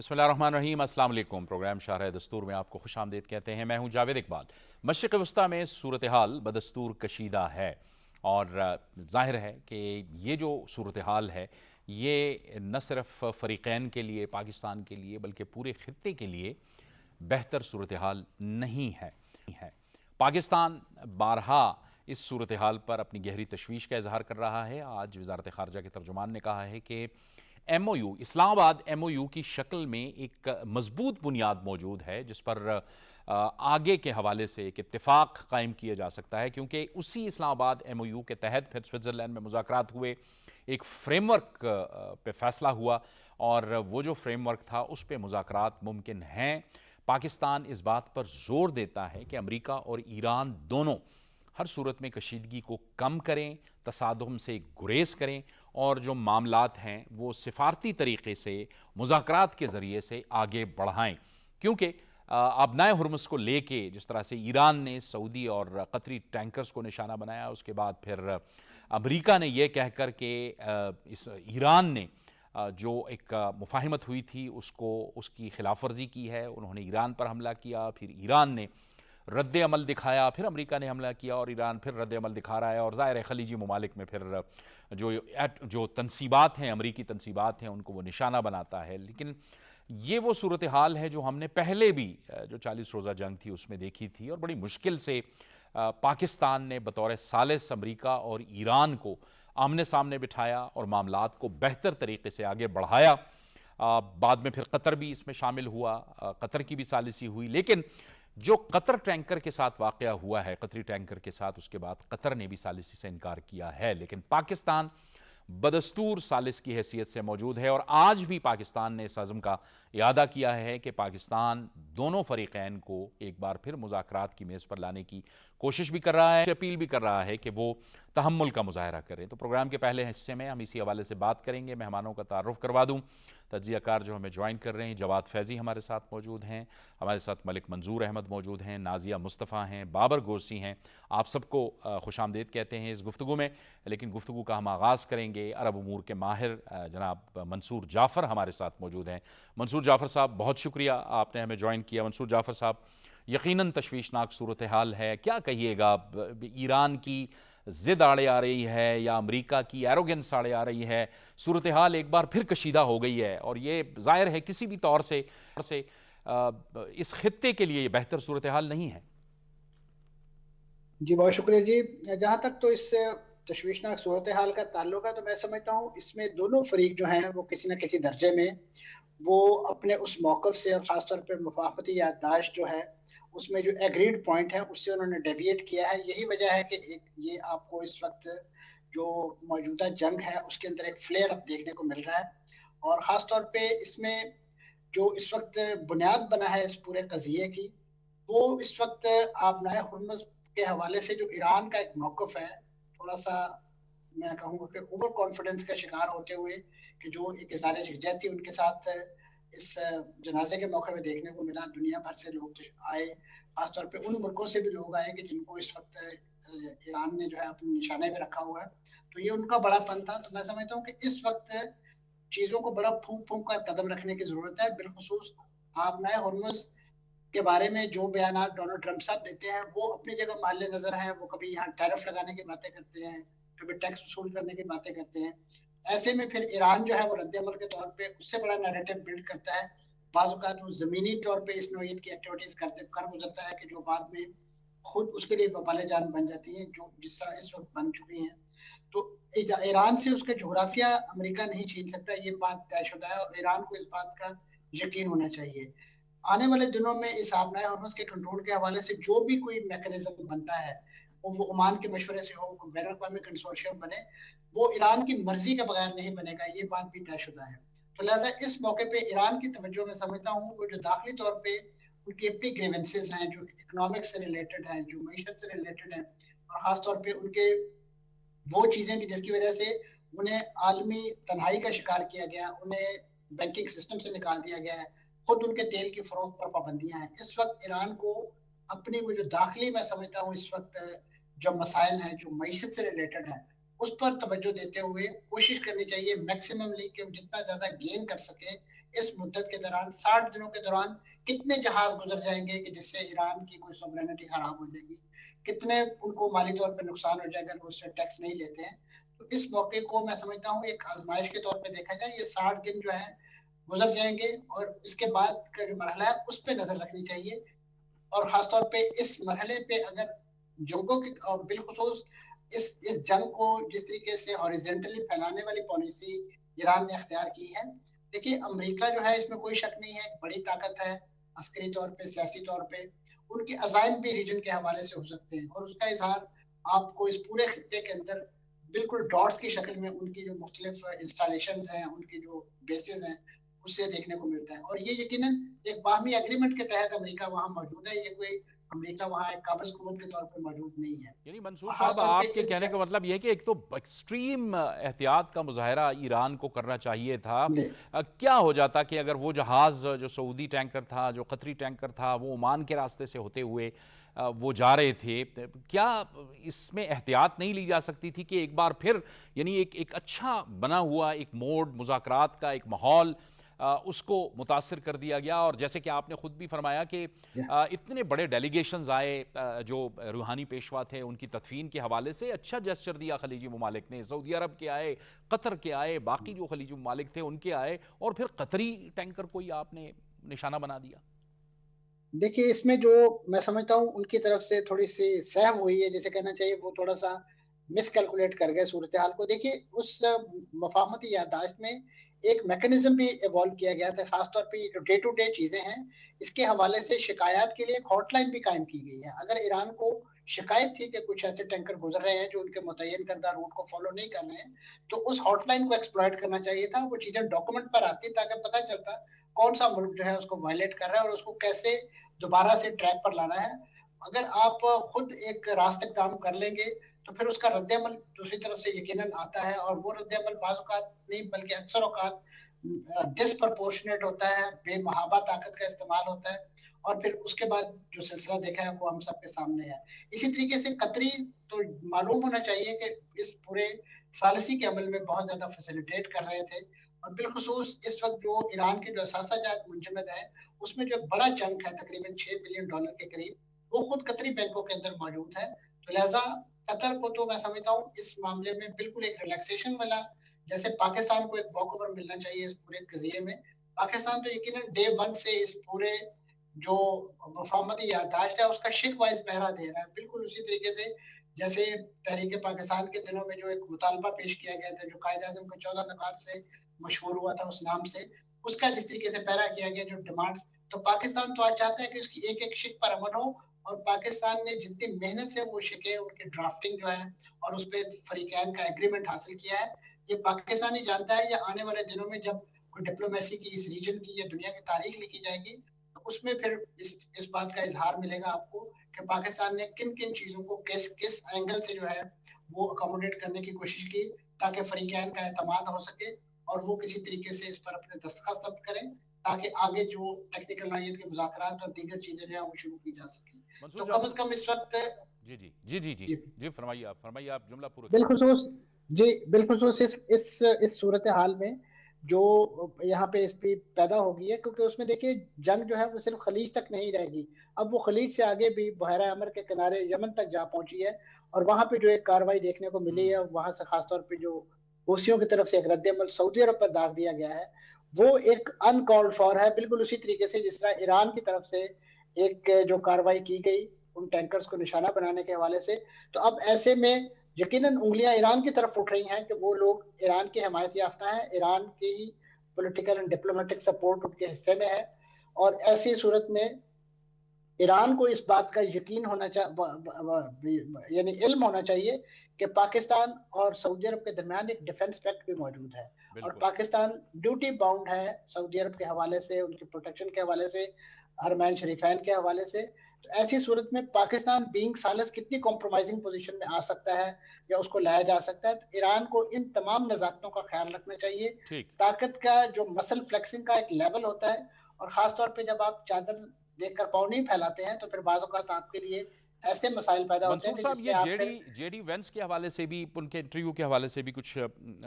بسم اللہ الرحمن الرحیم، السلام علیکم۔ پروگرام شارح دستور میں آپ کو خوش آمدید کہتے ہیں۔ میں ہوں جاوید اقبال۔ مشرق وسطیٰ میں صورتحال بدستور کشیدہ ہے، اور ظاہر ہے کہ یہ جو صورتحال ہے یہ نہ صرف فریقین کے لیے، پاکستان کے لیے، بلکہ پورے خطے کے لیے بہتر صورتحال نہیں ہے۔ پاکستان بارہا اس صورتحال پر اپنی گہری تشویش کا اظہار کر رہا ہے۔ آج وزارت خارجہ کے ترجمان نے کہا ہے کہ ایم او یو، اسلام آباد ایم او یو کی شکل میں ایک مضبوط بنیاد موجود ہے جس پر آگے کے حوالے سے ایک اتفاق قائم کیا جا سکتا ہے، کیونکہ اسی اسلام آباد ایم او یو کے تحت پھر سوئٹزرلینڈ میں مذاکرات ہوئے، ایک فریم ورک پہ فیصلہ ہوا، اور وہ جو فریم ورک تھا اس پہ مذاکرات ممکن ہیں۔ پاکستان اس بات پر زور دیتا ہے کہ امریکہ اور ایران دونوں ہر صورت میں کشیدگی کو کم کریں، تصادم سے گریز کریں، اور جو معاملات ہیں وہ سفارتی طریقے سے مذاکرات کے ذریعے سے آگے بڑھائیں، کیونکہ آبنائے ہرمز کو لے کے جس طرح سے ایران نے سعودی اور قطری ٹینکرز کو نشانہ بنایا، اس کے بعد پھر امریکہ نے یہ کہہ کر کہ اس ایران نے جو ایک مفاہمت ہوئی تھی اس کی خلاف ورزی کی ہے، انہوں نے ایران پر حملہ کیا، پھر ایران نے رد عمل دکھایا، پھر امریکہ نے حملہ کیا اور ایران پھر رد عمل دکھا رہا ہے، اور ظاہر ہے خلیجی ممالک میں پھر جو تنصیبات ہیں، امریکی تنصیبات ہیں، ان کو وہ نشانہ بناتا ہے۔ لیکن یہ وہ صورتحال ہے جو ہم نے پہلے بھی جو 40 روزہ جنگ تھی اس میں دیکھی تھی، اور بڑی مشکل سے پاکستان نے بطور ثالث امریکہ اور ایران کو آمنے سامنے بٹھایا اور معاملات کو بہتر طریقے سے آگے بڑھایا۔ بعد میں پھر قطر بھی اس میں شامل ہوا، قطر کی بھی ثالثی ہوئی، لیکن جو قطر ٹینکر کے ساتھ واقعہ ہوا ہے، قطری ٹینکر کے ساتھ، اس کے بعد قطر نے بھی ثالثی سے انکار کیا ہے، لیکن پاکستان بدستور ثالث کی حیثیت سے موجود ہے، اور آج بھی پاکستان نے اس عزم کا اعادہ کیا ہے کہ پاکستان دونوں فریقین کو ایک بار پھر مذاکرات کی میز پر لانے کی کوشش بھی کر رہا ہے، اپیل بھی کر رہا ہے کہ وہ تحمل کا مظاہرہ کریں۔ تو پروگرام کے پہلے حصے میں ہم اسی حوالے سے بات کریں گے۔ مہمانوں کا تعارف کروا دوں، تجزیہ کار جو ہمیں جوائن کر رہے ہیں، جواد فیضی ہمارے ساتھ موجود ہیں، ہمارے ساتھ ملک منظور احمد موجود ہیں، نازیہ مصطفیٰ ہیں، بابر گورسی ہیں۔ آپ سب کو خوش آمدید کہتے ہیں اس گفتگو میں، لیکن گفتگو کا ہم آغاز کریں گے عرب امور کے ماہر جناب منصور جعفر ہمارے ساتھ موجود ہیں۔ منصور جعفر صاحب، بہت شکریہ آپ نے ہمیں جوائن کیا۔ منصور جعفر صاحب، یقیناً تشویشناک صورتحال ہے، کیا کہیے گا؟ ایران کی ضد آڑے آ رہی ہے یا امریکہ کی ایروگنس آڑے آ رہی ہے؟ صورتحال ایک بار پھر کشیدہ ہو گئی ہے، اور یہ ظاہر ہے کسی بھی طور سے اس خطے کے لیے یہ بہتر صورتحال نہیں ہے۔ جی بہت شکریہ جی۔ جہاں تک تو اس تشویشناک صورتحال کا تعلق ہے، تو میں سمجھتا ہوں اس میں دونوں فریق جو ہیں وہ کسی نہ کسی درجے میں وہ اپنے اس موقف سے، اور خاص طور پہ مفاہمتی یادداشت جو ہے اس میں جو ایگریڈ پوائنٹ ہے اس سے انہوں نے ڈیویٹ کیا ہے۔ یہی وجہ ہے کہ یہ آپ کو اس وقت جو موجودہ جنگ ہے اس کے اندر ایک فلیئر اپ دیکھنے کو مل رہا ہے، اور خاص طور پہ اس میں جو اس وقت بنیاد بنا ہے اس پورے قضیے کی، وہ اس وقت آبنائے ہرمز کے حوالے سے جو ایران کا ایک موقف ہے، تھوڑا سا میں کہوں گا کہ اوور کانفیڈنس کا شکار ہوتے ہوئے، کہ جو ایک اظہار یکجہتی ان کے ساتھ اس جنازے کے موقع میں دیکھنے کو ملا۔ دنیا بھر سے لوگ آئے، خاص طور پہ ان ملکوں سے بھی لوگ آئے کہ جن کو اس وقت ایران نے جو ہے اپنے نشانے میں رکھا ہوا ہے، تو یہ ان کا بڑا پن تھا۔ تو میں سمجھتا ہوں کہ اس وقت چیزوں کو بڑا پھونک پھونک کر قدم رکھنے کی ضرورت ہے، بالخصوص آبنائے ہرمز کے بارے میں جو بیانات ڈونلڈ ٹرمپ صاحب دیتے ہیں وہ اپنی جگہ محل نظر ہیں۔ وہ کبھی یہاں ٹیرف لگانے کی باتیں کرتے ہیں، کبھی ٹیکس وصول کرنے کی باتیں کرتے ہیں۔ ایسے میں پھر ایران جو ہے وہ رد عمل کے طور پہ اس سے بڑا نیریٹو بلڈ کرتا ہے۔ بعض اوقات وہ زمینی طور پہ اس نوعیت کی ایکٹیویٹیز کر گزرتا ہے کہ جو بعد میں خود اس کے لیے وبال جان بن جاتی ہیں، جو جس طرح اس وقت بن چکی ہیں۔ تو ایران سے اس کے جغرافیہ امریکہ نہیں چھین سکتا، یہ بات طے شدہ ہے، اور ایران کو اس بات کا یقین ہونا چاہیے۔ آنے والے دنوں میں اس آبنائے ہرمز کے کنٹرول کے حوالے سے جو بھی کوئی میکانزم بنتا ہے، وہ عمان کے مشورے سے ہو، بین الاقوامی کنسورشیم بنے، وہ ایران کی مرضی کے بغیر نہیں بنے گا، یہ بات بھی طے شدہ ہے۔ تو لہٰذا اس موقع پہ ایران کی توجہ میں سمجھتا ہوں وہ جو داخلی طور پہ ان کی اپنی گریونسز ہیں، جو اکنامک سے ریلیٹڈ ہیں، جو معیشت سے ریلیٹڈ ہیں، اور خاص طور پہ ان کے وہ چیزیں جس کی وجہ سے انہیں عالمی تنہائی کا شکار کیا گیا، انہیں بینکنگ سسٹم سے نکال دیا گیا ہے، خود ان کے تیل کی فروخت پر پابندیاں ہیں۔ اس وقت ایران کو اپنی وہ جو داخلی میں سمجھتا ہوں اس وقت جو مسائل ہیں جو معیشت سے ریلیٹڈ ہیں اس پر توجہ دیتے ہوئے کوشش کرنی چاہیے میکسیمملی کہ جتنا زیادہ گین کر سکے इस मुद्दत के दौरान 60 दिनों के दौरान कितने जहाज गुजर जाएंगे कि जिससे ईरान की कोई सॉवरेनिटी खराब हो जाएगी, कितने उनको माली तौर पर नुकसान हो जाएगा अगर वो उससे टैक्स नहीं लेते हैं। तो इस मौके को मैं समझता हूँ एक आजमाइश के तौर पर देखा जाए। ये 60 दिन जो है गुजर जाएंगे और इसके बाद का जो मरहला है उस पर नजर रखनी चाहिए। और खासतौर पे इस मरहले पे अगर जंगों की बिलखुसूस इस जंग को जिस तरीके से हॉरिजेंटली फैलाने वाली पॉलिसी ईरान ने अख्तियार की है, देखिए अमेरिका जो है इसमें कोई शक नहीं है, बड़ी ताकत है अस्करी तौर पे, सियासी तौर पे। उनके अजाइम भी रीजन के हवाले से हो सकते हैं और उसका इजहार आपको इस पूरे खत्ते के अंदर बिल्कुल डॉट्स की शक्ल में उनकी जो मुख्तलिफ इंस्टॉलेशन हैं, उनकी जो बेसिस हैं, उससे देखने को मिलता है। और ये यकीनन एक बाहमी एग्रीमेंट के तहत अमेरिका वहां मौजूद है, ये कोई अमेरिका वहां एक काबिज कुव्वत के तौर पर मौजूद नहीं है। यानी मंसूर और साहब, खासतौर पे आपके कहने का मतलब यह है कि एक तो एक्सट्रीम एहतियात का मुजाहरा ईरान को करना चाहिए था। क्या हो जाता कि अगर वो जहाज़ जो सऊदी टैंकर था, जो कतरी टैंकर था, वो ओमान के रास्ते से होते हुए वो जा रहे थे, क्या इसमें एहतियात नहीं ली जा सकती थी कि एक बार फिर यानी एक अच्छा बना हुआ एक मोड मुज़ाकरात का एक माहौल उसको मुतासर कर दिया गया। और जैसे कि आपने ख़ुद भी फरमाया कि इतने बड़े डेलीगेशंस आए, जो रूहानी पेशवा थे उनकी तदफीन के हवाले से अच्छा जेस्चर दिया खलीजी ममालिक ने, सऊदी अरब के आए, कतर के आए, बाकी जो खलीजी ममालिक थे उनके आए, और फिर कतरी टैंकर को ही आपने निशाना बना दिया। देखिए इसमें जो मैं समझता हूँ उनकी तरफ से थोड़ी सी सहम हुई है, जैसे कहना चाहिए वो थोड़ा सा मिसकैलकुलेट कर गए सूरत हाल को। देखिए उस मफाहमती याददाश्त में एक मैकेनिज्म भी इवॉल्व किया गया था, खासतौर पे जो डे टू डे चीजें हैं इसके हवाले से शिकायत के लिए एक हॉटलाइन भी कायम की गई है। अगर ईरान को शिकायत थी कि कुछ ऐसे टैंकर गुजर रहे हैं जो उनके मुतय्यन करदा रूट को फॉलो नहीं कर रहे हैं, तो उस हॉटलाइन को एक्सप्लॉइट करना चाहिए था। वो चीजें डॉक्यूमेंट पर आती ताकि पता चलता कौन सा मुल्क जो है उसको वायलेट कर रहा है और उसको कैसे दोबारा से ट्रैक पर लाना है। अगर आप खुद एक रास्ते काम कर लेंगे तो फिर उसका रद्द-ए-अमल दूसरी तरफ से यकीनन आता है, और वो रद्द-ए-अमल बाज़ औक़ात नहीं बल्कि अक्सर औक़ात डिस्प्रपोर्शनेट होता है, बेमहाबा ताकत का इस्तेमाल होता है, और फिर उसके बाद जो सिलसिला देखा है वो हम सबके सामने है। इसी तरीके से कतरी तो मालूम होना चाहिए कि इस पूरे सालिसी के अमल में बहुत ज़्यादा फैसिलिटेट कर रहे थे, और बिलखुसूस इस वक़्त जो ईरान के जो असासा जात मुंजमद है, उसमें जो एक बड़ा चंक है तकरीबन $6 बिलियन के करीब, वो खुद कतरी बैंकों के अंदर मौजूद है। तो लिहाजा कतर को तो मैं समझता हूँ इस मामले में बिल्कुल एक रिलैक्सेशन वाला, जैसे पाकिस्तान को एक वॉकओवर मिलना चाहिए इस पूरे कज़िये में। पाकिस्तान तो यकीनन डे 1 से इस पूरे जो मफाहमती याददाश्त है उसका शिक वाइज पहरा दे रहा है। बिल्कुल उसी तरीके से जैसे तहरीक पाकिस्तान के दिनों में जो एक मुतालबा पेश किया गया था, जो कायद-ए-आज़म के 14 नकात से मशहूर हुआ था उस नाम से, उसका जिस तरीके से पहरा किया गया जो डिमांड्स, तो पाकिस्तान तो आज चाहता है कि उसकी एक-एक शिक पर अमल हो, और पाकिस्तान ने जितनी मेहनत से वो शिकें उनकी ड्राफ्टिंग जो है और उस पे फरीकैन का एग्रीमेंट हासिल किया है, ये पाकिस्तान ही जानता है। या आने वाले दिनों में जब कोई डिप्लोमेसी की इस रीजन की या दुनिया की तारीख लिखी जाएगी, तो उसमें फिर इस बात का इजहार मिलेगा आपको कि पाकिस्तान ने किन-किन चीज़ों को किस एंगल से जो है वो अकोमोडेट करने की कोशिश की, ताकि फरीकैन का एतमाद हो सके और वो किसी तरीके से इस पर अपने दस्तखत ज़ब्त करें, ताकि आगे जो टेक्निकल नौइयत के मुज़ाकरात और दीगर चीज़ें जो हैं वो शुरू की जा सकें। तो मंसूर कम साहब, से कम इस वक़्त जी जी जी जी जी जी, जी फरमाइए, आप जुमला पूरा कीजिए। बिलखुसूस जी, बिलखुसूस इस सूरत हाल में जो यहाँ पे इस पे पैदा हो गई है, क्योंकि उसमें देखिए जंग जो है वो सिर्फ खलीज तक नहीं रहेगी, अब वो खलीज से आगे भी बहरा अमर के किनारे यमन तक जा पहुंची है। और वहां पे जो एक कार्रवाई देखने को मिली है, वहां से खासतौर पे जो हूसियों की तरफ से एक रद्द-ए-अमल सऊदी अरब पर दाग दिया गया है, वो एक अनकॉल्ड फॉर है, बिल्कुल उसी तरीके से जिस तरह ईरान की तरफ से एक जो कार्रवाई की गई उन टैंकर्स को निशाना बनाने के हवाले से। तो अब ऐसे में यकीनन उंगलियां ईरान की तरफ उठ रही हैं कि वो लोग ईरान की हमायत याफ्ता हैं, ईरान की ही पॉलिटिकल एंड डिप्लोमेटिक सपोर्ट उनके हिस्से में है। और ऐसी सूरत में ईरान को इस बात का यकीन होना चाहिए, यानी इल्म होना चाहिए कि पाकिस्तान और सऊदी अरब के दरमियान एक डिफेंस पैक्ट भी मौजूद है, और बिल्कुल। पाकिस्तान ड्यूटी बाउंड है सऊदी अरब के हवाले से, उनकी प्रोटेक्शन के हवाले से, हरमैन शरीफैन के हवाले से। तो ऐसी सूरत में पाकिस्तान बीइंग सालिस कितनी कॉम्प्रोमाइजिंग पोजीशन में आ सकता है या उसको लाया जा सकता है। तो ईरान को इन तमाम नज़ाकतों का ख्याल रखना चाहिए। ठीक। ताकत का जो मसल फ्लेक्सिंग का एक लेवल होता है, और खासतौर पे जब आप चादर देखकर पाँव नहीं फैलाते हैं, तो फिर बाज़ औक़ात आपके लिए ऐसे मसाइल पैदा होते हैं मंसूर कि साहब, जिसमें ये आप जेडी फिर जेडी वेंस के हवाले से भी, उनके इंटरव्यू के हवाले से भी कुछ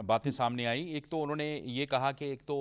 बातें सामने आई। एक तो उन्होंने ये कहा कि एक तो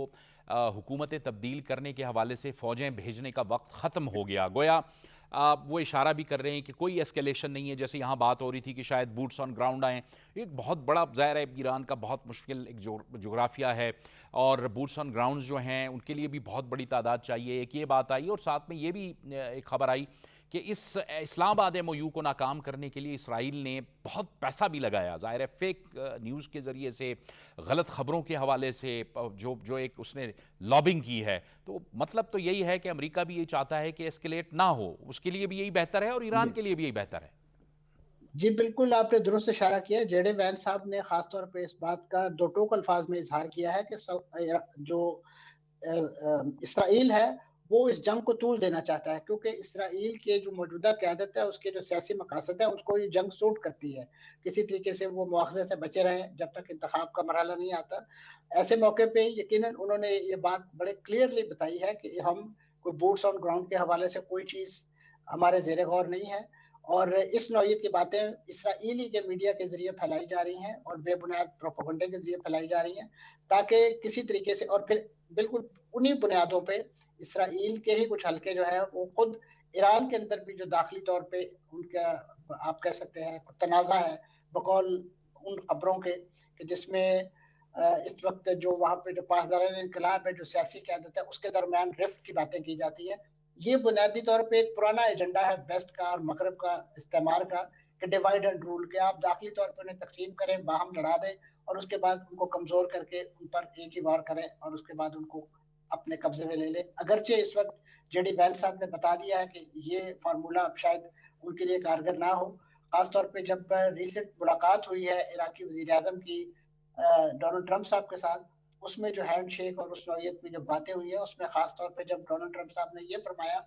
हुकूमतें तब्दील करने के हवाले से फ़ौजें भेजने का वक्त ख़त्म हो गया। गोया वो इशारा भी कर रहे हैं कि कोई एस्केलेशन नहीं है, जैसे यहाँ बात हो रही थी कि शायद बूट्स ऑन ग्राउंड आएँ। एक बहुत बड़ा, ज़ाहिर है ईरान का बहुत मुश्किल एक जोग्राफिया है और बूट्स ऑन ग्राउंड्स जो हैं उनके लिए भी बहुत बड़ी तादाद चाहिए। एक ये बात आई और साथ में ये भी एक खबर आई कि इस इस्लामाबाद MOU को नाकाम करने के लिए इसराइल ने बहुत पैसा भी लगाया। ज़ाहिर है फेक न्यूज़ के ज़रिए से, गलत ख़बरों के हवाले से जो एक उसने लॉबिंग की है। तो मतलब तो यही है कि अमेरिका भी यही चाहता है कि एस्केलेट ना हो, उसके लिए भी यही बेहतर है और ईरान के लिए भी यही बेहतर है। जी बिल्कुल, आपने दुरुस्त इशारा किया। जेडे वैंस साहब ने खास तौर पे इस बात का दो टोक अल्फाज में इजहार किया है कि जो इसराइल है वो इस जंग को तूल देना चाहता है, क्योंकि इसराइल के जो मौजूदा क़यादत है उसके जो सियासी मकासद है उसको ये जंग सूट करती है। किसी तरीके से वो मुआवजे से बचे रहें जब तक इंतखाब का मरहला नहीं आता। ऐसे मौके पे यकीनन उन्होंने ये बात बड़े क्लियरली बताई है कि हम कोई बूट्स ऑन ग्राउंड के हवाले से कोई चीज़ हमारे ज़ेरे गौर नहीं है, और इस नौइयत की बातें इसराइली के मीडिया के ज़रिए फैलाई जा रही हैं और बेबुनियाद प्रोपेगेंडे के ज़रिए फैलाई जा रही हैं, ताकि किसी तरीके से, और फिर बिल्कुल उन्हीं बुनियादों पे इसराइल के ही कुछ हलके जो है वो खुद ईरान के अंदर भी जो दाखिली तौर पे उनका, आप कह सकते हैं, तनाज़ा है बकौल उन खबरों के कि जिसमें इस वक्त जो वहाँ पे जो पासदारान इनकलाब है, जो सियासी क़यादत है, उसके दरमियान रिफ्ट की बातें की जाती है। ये बुनियादी तौर पे एक पुराना एजेंडा है वेस्ट का और मगरब का, इस्तेमार का, कि डिवाइड एंड रूल, के आप दाखिली तौर पर उन्हें तकसीम करें, बाहम लड़ा दें और उसके बाद उनको कमज़ोर करके उन पर एक ही वार करें और उसके बाद उनको अपने कब्जे में ले लें। अगरचे इस वक्त जेडी वैंस साहब ने बता दिया है कि ये फार्मूला अब शायद उनके लिए कारगर ना हो। खास तौर पे जब रिसेंट मुलाकात हुई है इराकी वज़ीर आज़म की डोनाल्ड ट्रंप साहब के साथ, उसमें जो हैंड शेक और उस नौइयत में जो बातें हुई है उसमें खास तौर पे जब डोनाल्ड ट्रंप साहब ने ये फरमाया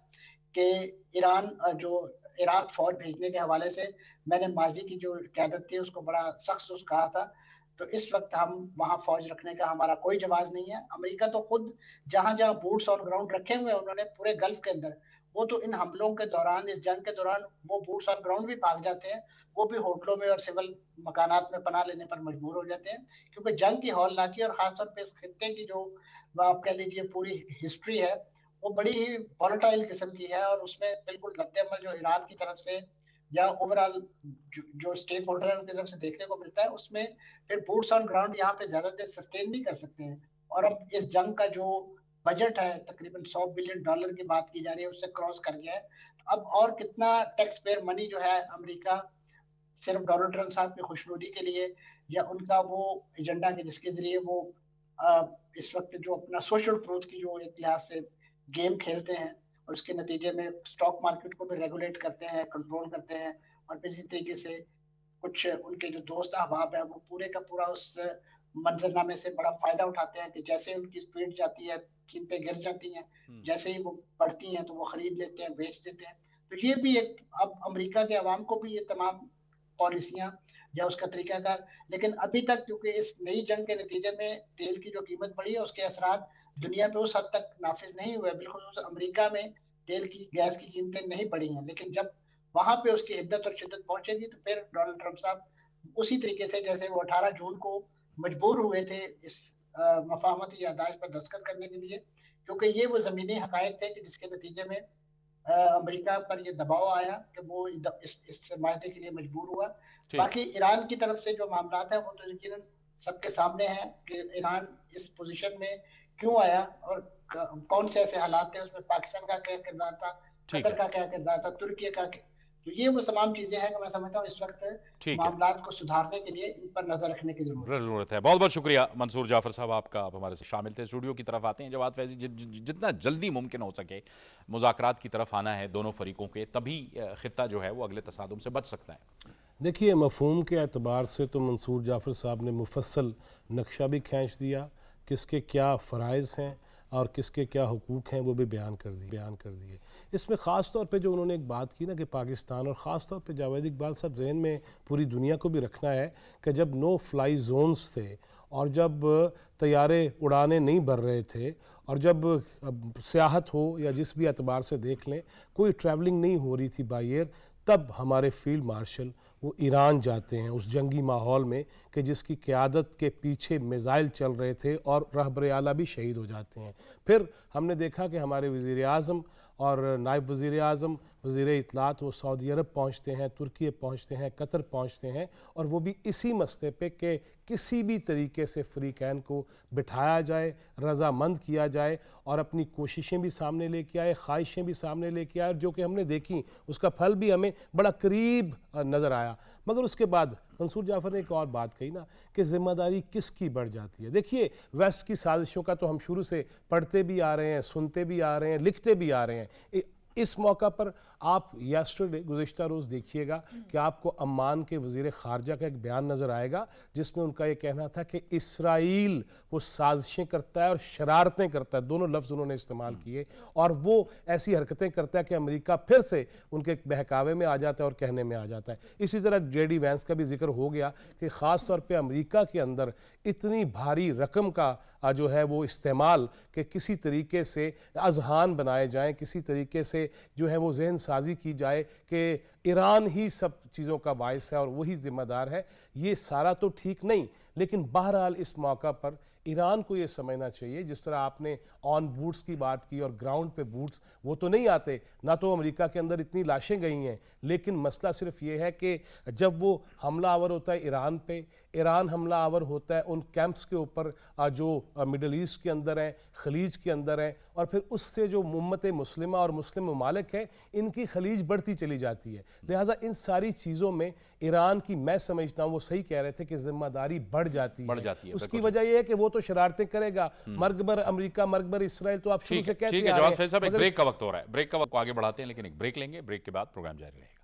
कि ईरान जो इराक फौज भेजने के हवाले से मैंने माजी की जो क़यादत थी उसको बड़ा सख्त कहा था, तो इस वक्त हम वहाँ फौज रखने का हमारा कोई जवाज़ नहीं है। अमेरिका तो खुद जहाँ जहाँ बूट्स ऑन ग्राउंड रखे हुए हैं उन्होंने पूरे गल्फ के अंदर, वो तो इन हमलों के दौरान, इस जंग के दौरान वो बूट्स ऑन ग्राउंड भी भाग जाते हैं, वो भी होटलों में और सिविल मकानात में पनाह लेने पर मजबूर हो जाते हैं, क्योंकि जंग की हौलनाकी और खासतौर पर इस खित्ते की जो आप कह लीजिए पूरी हिस्ट्री है वो बड़ी ही वॉलेटाइल किस्म की है, और उसमें बिल्कुल रद्द-ए-अमल जो ईरान की तरफ से या ओवरऑल जो स्टेक होल्डर है उनकी तरफ से देखने को मिलता है, उसमें फिर बूट्स ऑन ग्राउंड यहाँ पे ज्यादा देर सस्टेन नहीं कर सकते हैं। और अब इस जंग का जो बजट है तकरीबन $100 बिलियन की बात की जा रही है, उससे क्रॉस कर गया है। अब और कितना टैक्स पेयर मनी जो है अमेरिका सिर्फ डोनाल्ड ट्रंप साहब की खुशनुदी के लिए या उनका वो एजेंडा के जिसके जरिए वो इस वक्त जो अपना सोशल ट्रूथ की जो एक लिहाज से गेम खेलते हैं और उसके नतीजे में स्टॉक मार्केट को भी रेगुलेट करते हैं, कंट्रोल करते हैं, और फिर इसी तरीके से कुछ उनके जो दोस्त अहबाब है वो पूरे का पूरा उस मंजरनामे से बड़ा फायदा उठाते हैं कि जैसे उनकी स्पीड जाती है कीमतें गिर जाती हैं, जैसे ही वो बढ़ती हैं तो वो खरीद लेते हैं, बेच देते हैं। तो ये भी एक, अब अमेरिका के अवाम को भी ये तमाम पॉलिसियां या उसका तरीकाकार, लेकिन अभी तक क्योंकि इस नई जंग के नतीजे में तेल की जो कीमत बढ़ी है उसके असरात दुनिया पे उस हद तक नाफिज नहीं हुए। बिल्कुल अमेरिका में तेल की, गैस की कीमतें नहीं बढ़ी हैं, लेकिन जब वहां पे उसकी हिद्दत और शिद्दत पहुंचेगी तो फिर डोनाल्ड ट्रंप साहब उसी तरीके से जैसे वो 18 जून को मजबूर हुए थे इस मफाहमती यादाश्त पर दस्तखत करने के लिए, क्योंकि ये वो जमीनी हकायक थे कि जिसके नतीजे में अमेरिका पर ये दबाव आया कि वो इस मायदे के लिए मजबूर हुआ। बाकी ईरान की तरफ से जो मामला है वो तो यकीनन सबके सामने है कि ईरान इस पोजीशन में क्यों आया और कौन से ऐसे हालात थे, उसमें पाकिस्तान का क्या किरदार था, कतर का क्या किरदार था, तुर्की का, तो ये वो तमाम चीजें हैं कि मैं समझता हूँ इस वक्त मामलात को सुधारने के लिए इन पर नजर रखने की जरूरत है। बहुत बहुत शुक्रिया मंसूर जाफर साहब आपका, आप हमारे से शामिल थे। स्टूडियो की तरफ आते हैं जवाद फैजी, जितना जल्दी मुमकिन हो सके मुज़ाकरात की तरफ आना है दोनों फरीकों के, तभी खित्ता जो है वो अगले तसादुम से बच सकता है। देखिए, मफहूम के एतबार से तो मंसूर जाफर साहब ने मुफस्सल नक्शा भी खींच दिया, किसके क्या फ़राइज़ हैं और किसके क्या हुकूक हैं वो भी बयान कर दिए। इसमें ख़ास तौर पे जो उन्होंने एक बात की ना कि पाकिस्तान, और ख़ास तौर पे जावेद इकबाल साहब जहन में पूरी दुनिया को भी रखना है कि जब नो फ्लाई जोन्स थे और जब तैयारे उड़ाने नहीं भर रहे थे और जब सियाहत हो या जिस भी एतबार से देख लें कोई ट्रैवलिंग नहीं हो रही थी बाई एयर, तब हमारे फील्ड मार्शल वो ईरान जाते हैं उस जंगी माहौल में कि जिसकी क़यादत के पीछे मिज़ाइल चल रहे थे और रहबर आला भी शहीद हो जाते हैं। फिर हमने देखा कि हमारे वज़ीर आज़म और नायब वज़ीर आज़म, वज़ीर इत्तलात, वो सऊदी अरब पहुँचते हैं, तुर्की पहुँचते हैं, कतर पहुँचते हैं, और वो भी इसी मसले पे कि किसी भी तरीके से फ़रीक़ैन को बिठाया जाए, रज़ामंद किया जाए और अपनी कोशिशें भी सामने लेके आए, ख्वाहिशें भी सामने लेके आए, और जो कि हमने देखी उसका फल भी हमें बड़ा करीब नज़र आया। मगर उसके बाद मंसूर जाफ़र ने एक और बात कही ना कि ज़िम्मेदारी किसकी बढ़ जाती है। देखिए, वेस्ट की साजिशों का तो हम शुरू से पढ़ते भी आ रहे हैं, सुनते भी आ रहे हैं, लिखते भी आ रहे हैं। इस मौका पर आप यस्टरडे गुज़िश्ता रोज़ देखिएगा कि आपको अम्मान के वज़ीर ख़ारजा का एक बयान नज़र आएगा जिसमें उनका ये कहना था कि इसराइल वो साजिशें करता है और शरारतें करता है, दोनों लफ्ज़ उन्होंने इस्तेमाल किए, और वो ऐसी हरकतें करता है कि अमेरिका फिर से उनके बहकावे में आ जाता है और कहने में आ जाता है। इसी तरह जेडी वैंस का भी जिक्र हो गया कि ख़ास तौर पर अमेरिका के अंदर इतनी भारी रकम का जो है वो इस्तेमाल कि किसी तरीके से अज़हान बनाए जाएँ, किसी तरीके से जो है वो जहन साजी की जाए कि ईरान ही सब चीज़ों का बायस है और वही ज़िम्मेदार है। ये सारा तो ठीक नहीं, लेकिन बहरहाल इस मौका पर ईरान को ये समझना चाहिए, जिस तरह आपने ऑन बूट्स की बात की और ग्राउंड पे बूट्स वो तो नहीं आते, ना तो अमेरिका के अंदर इतनी लाशें गई हैं, लेकिन मसला सिर्फ ये है कि जब वो हमला आवर होता है ईरान पे, ईरान हमला आवर होता है उन कैंप्स के ऊपर जो मिडल ईस्ट के अंदर हैं, खलीज के अंदर हैं, और फिर उससे जो उम्मत मुस्लिमा और मुस्लिम ममालिक हैं इनकी खलीज बढ़ती चली जाती है। लिहाजा इन सारी चीज़ों में ईरान की, मैं समझता हूँ वो सही कह रहे थे कि जिम्मेदारी बढ़ जाती है। उसकी वजह यह है कि वो तो शरारतें करेगा, मर्गबर अमेरिका, मर्गबर इसराइल, तो आप शुरू से कहते हैं। जवाद फैज़ साहब, एक ब्रेक का वक्त हो रहा है, ब्रेक का वक्त को आगे बढ़ाते हैं, लेकिन एक ब्रेक लेंगे, ब्रेक के बाद प्रोग्राम जारी रहेगा।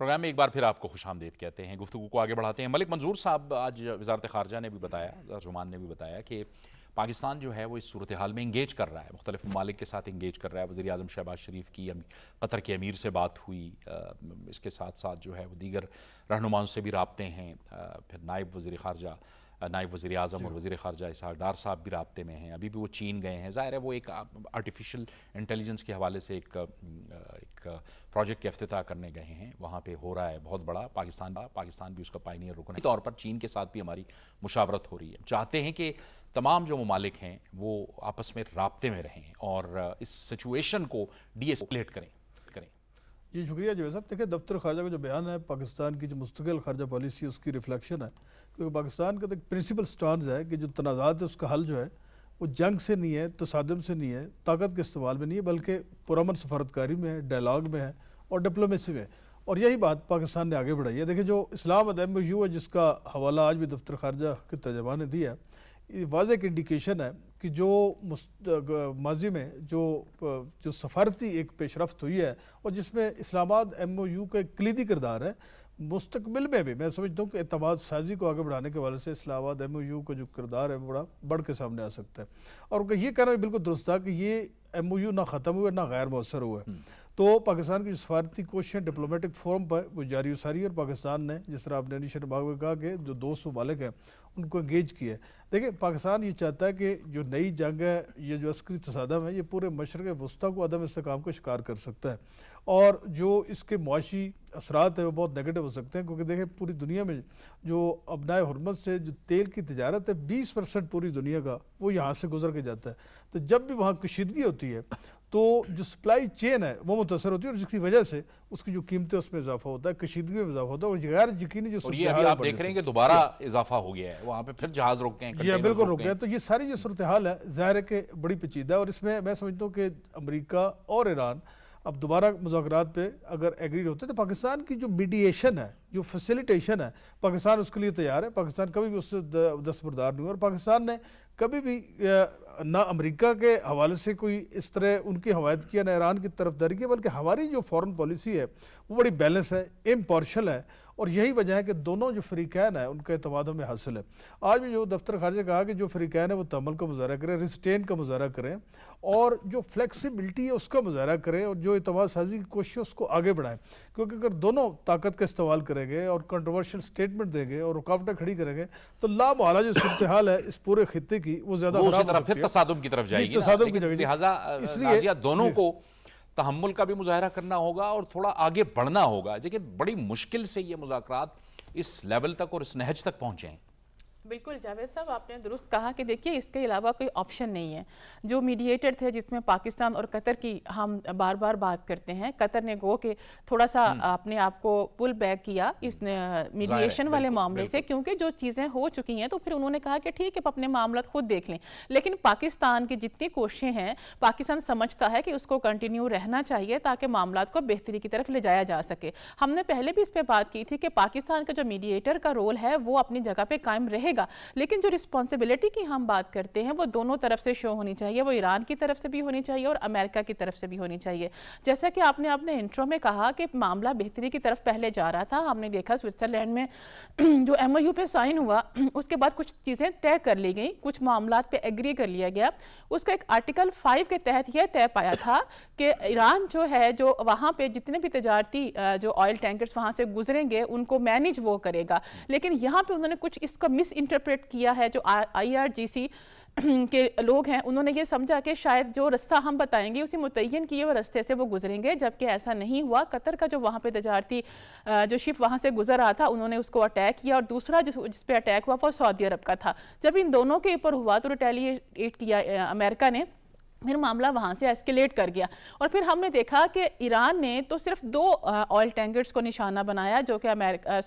प्रोग्राम में एक बार फिर आपको खुशामदीद कहते हैं, गुफ्तगू को आगे बढ़ाते हैं। मलिक मंजूर साहब, आज वज़ारत ख़ारजा ने भी बताया, तर्जुमान ने भी बताया कि पाकिस्तान जो है वो इस सूरत हाल में इंगेज कर रहा है, मुख्तलिफ ममालिक के साथ इंगेज कर रहा है। वज़ीर आज़म शहबाज शरीफ की कतर के अमीर से बात हुई, इसके साथ साथ जो है वो दीगर रहनुमाओं से भी राब्ते हैं, फिर नायब वज़ीर ख़ारजा, नायब वज़ीर आज़म और वज़ीर ख़ारजा इसहाक़ डार साहब भी राब्ते में हैं। अभी भी वो चीन गए हैं। ज़ाहिर है वो एक आर्टिफिशियल इंटेलिजेंस के हवाले से एक प्रोजेक्ट के इफ्तिताह करने गए हैं, वहाँ पे हो रहा है बहुत बड़ा। पाकिस्तान भी उसका पायनियर रुकन है। तौर पर चीन के साथ भी हमारी मुशावरत हो रही है। चाहते हैं कि तमाम जो ममालिक हैं वो आपस में राब्ते में रहें और इस सिचुएशन को डीएस्केलेट करें। जी शुक्रिया जावेद साहब। देखिए, दफ्तर खारजा का जो बयान है पाकिस्तान की जो मुस्तकिल खारजा पॉलिसी है उसकी रिफ्लेक्शन है, क्योंकि पाकिस्तान का तो एक प्रिंसिपल स्टांस है कि जो तनाज़ात है उसका हल जो है वो जंग से नहीं है, तसादम से नहीं है, ताकत के इस्तेमाल में नहीं है, बल्कि पुरअमन सफारतकारी में है, डायलॉग में है और डिप्लोमेसी में है। और यही बात पाकिस्तान ने आगे बढ़ाई है। देखिए, जो इस्लामाबाद MOU है जिसका हवाला आज भी दफ्तर खारजा के तर्जुमान ने दिया है, ये वाज़ेह एक इंडिकेशन है कि जो माजी में जो सफारती एक पेशरफ्त हुई है और जिसमें इस्लामाबाद MOU का एक कलीदी किरदार है, मुस्तकबिल में भी मैं समझता हूँ कि एतमाद साजी को आगे बढ़ाने के वाले से इस्लामाबाद MOU का जो किरदार है वो बड़ा बढ़ के सामने आ सकता है। और उनका ये कहना भी बिल्कुल दुरुस्त था कि ये MOU ना ख़त्म हुआ ना गैर मौसर हुआ है। तो पाकिस्तान की सफारती कोशिशें डिप्लोमेटिक फोरम पर वो जारी सारी, और पाकिस्तान ने जिस तरह आपने इनिशियल बाग में कहा कि जो दोस्त ममालिक हैं उनको इंगेज किया है। देखिए, पाकिस्तान ये चाहता है कि जो नई जंग है, ये जो अस्करी तसादम है, ये पूरे मशरक़ वस्ता को अदम इस्तेकाम का शिकार कर सकता है, और जो इसके मुआशी असरात है वो बहुत नेगेटिव हो सकते हैं। क्योंकि देखिए, पूरी दुनिया में जो अबनाए हुर्मत से जो तेल की तजारत है, 20% पूरी दुनिया का वो यहाँ से गुजर के जाता है। तो जब भी वहाँ कशीदगी होती है तो जो सप्लाई चेन है वो मुतासर होती है, और जिसकी वजह से उसकी जो कीमतें उसमें इजाफा होता है, कशीदगी में इजाफा होता है, और गैर यकीनी जो ये अभी आप देख रहे हैं कि दोबारा इजाफा हो गया है, वहाँ पे फिर जहाज रुक गए, जी बिल्कुल रुक गए। तो ये सारी जो सूरत हाल है ज़ाहिर है कि बड़ी पेचीदा है, और इसमें मैं समझता हूँ कि अमेरिका और ईरान अब दोबारा मुज़ाकरात पे अगर एग्रीड होते हैं तो पाकिस्तान की जो मीडिएशन है, जो फैसिलिटेशन है, पाकिस्तान उसके लिए तैयार है। पाकिस्तान कभी भी उससे दस्तबरदार नहीं हुआ, और पाकिस्तान ने कभी भी ना अमेरिका के हवाले से कोई इस तरह उनकी हमायत किया, ना ईरान की तरफदारी की, बल्कि हमारी जो फॉरेन पॉलिसी है वो बड़ी बैलेंस है, इम्पार्शल है, और यही वजह है कि दोनों जो फ़रीक़ैन है उनका एतमाद हमें हासिल है। आज भी जो दफ्तर खारजा कहा कि जो फ़रीक़ैन है वो तमल का मुजाहरा करें, रिस्टेन का मुजाहरा करें, और जो फ्लेक्सिबिलिटी है उसका मुजाहरा करें, और जो एतमाद साजी की कोशिश है उसको आगे बढ़ाएं। क्योंकि अगर दोनों ताकत का इस्तेमाल करें کریں گے اور کنٹروورشل سٹیٹمنٹ دیں گے اور رکاوٹیں کھڑی کریں گے تو لامحالہ جو صورتحال ہے اس پورے خطے کی وہ زیادہ وہ اسی خراب ہو طرح سکتی پھر ہے. تصادم کی طرف جائے جی، گی نا. تصادم کی لیکن جگہ لہٰذا اس لیے نازیہ دونوں کو تحمل کا بھی مظاہرہ کرنا ہوگا اور تھوڑا آگے بڑھنا ہوگا. لیکن بڑی مشکل سے یہ مذاکرات اس لیول تک اور اس نہج تک پہنچے ہیں. بالکل جاوید صاحب آپ نے درست کہا کہ دیکھیے اس کے علاوہ کوئی آپشن نہیں ہے. جو میڈییٹر تھے جس میں پاکستان اور قطر کی ہم بار بار بات کرتے ہیں, قطر نے گو کہ تھوڑا سا اپنے آپ کو پل بیک کیا اس میڈییشن والے معاملے سے, کیونکہ جو چیزیں ہو چکی ہیں تو پھر انہوں نے کہا کہ ٹھیک ہے اپنے معاملات خود دیکھ لیں. لیکن پاکستان کی جتنی کوششیں ہیں پاکستان سمجھتا ہے کہ اس کو کنٹینیو رہنا چاہیے تاکہ معاملات کو بہتری کی طرف لے جایا جا سکے. ہم نے پہلے بھی اس پہ بات کی تھی کہ پاکستان کا جو میڈییٹر کا رول ہے وہ اپنی جگہ پہ قائم رہے گا, لیکن جو رسپانسبلٹی کی ہم بات کرتے ہیں وہ دونوں طرف سے شو ہونی چاہیے. وہ ایران کی طرف سے بھی ہونی چاہیے اور امریکہ کی طرف سے بھی ہونی چاہیے. جیسا کہ آپ نے اپنے انٹرو میں کہا کہ معاملہ بہتری کی طرف پہلے جا رہا تھا. ہم نے دیکھا سوئٹزرلینڈ میں جو ایم او یو پہ سائن ہوا اس کے بعد کچھ چیزیں طے کر لی گئیں, کچھ معاملات پہ ایگری کر لیا گیا. اس کا ایک آرٹیکل 5 کے تحت یہ طے پایا تھا کہ ایران جو ہے جو وہاں پہ جتنے بھی تجارتی جو آئل ٹینکرز وہاں سے گزریں گے ان کو مینیج وہ کرے گا. لیکن یہاں پہ انہوں نے کچھ اس کو مس انٹرپریٹ کیا ہے. جو آئی آر جی سی کے لوگ ہیں انہوں نے یہ سمجھا کہ شاید جو رستہ ہم بتائیں گے اسی متعین کیے ہوئے رستے سے وہ گزریں گے, جبکہ ایسا نہیں ہوا. قطر کا جو وہاں پہ تجارتی جو شپ وہاں سے گزر رہا تھا انہوں نے اس کو اٹیک کیا, اور دوسرا جس پہ اٹیک ہوا وہ سعودی عرب کا تھا. جب ان دونوں کے اوپر ہوا تو ریٹیلیٹ کیا امریکہ نے, پھر معاملہ وہاں سے ایسکیلیٹ کر گیا. اور پھر ہم نے دیکھا کہ ایران نے تو صرف 2 آئل ٹینکرز کو نشانہ بنایا جو کہ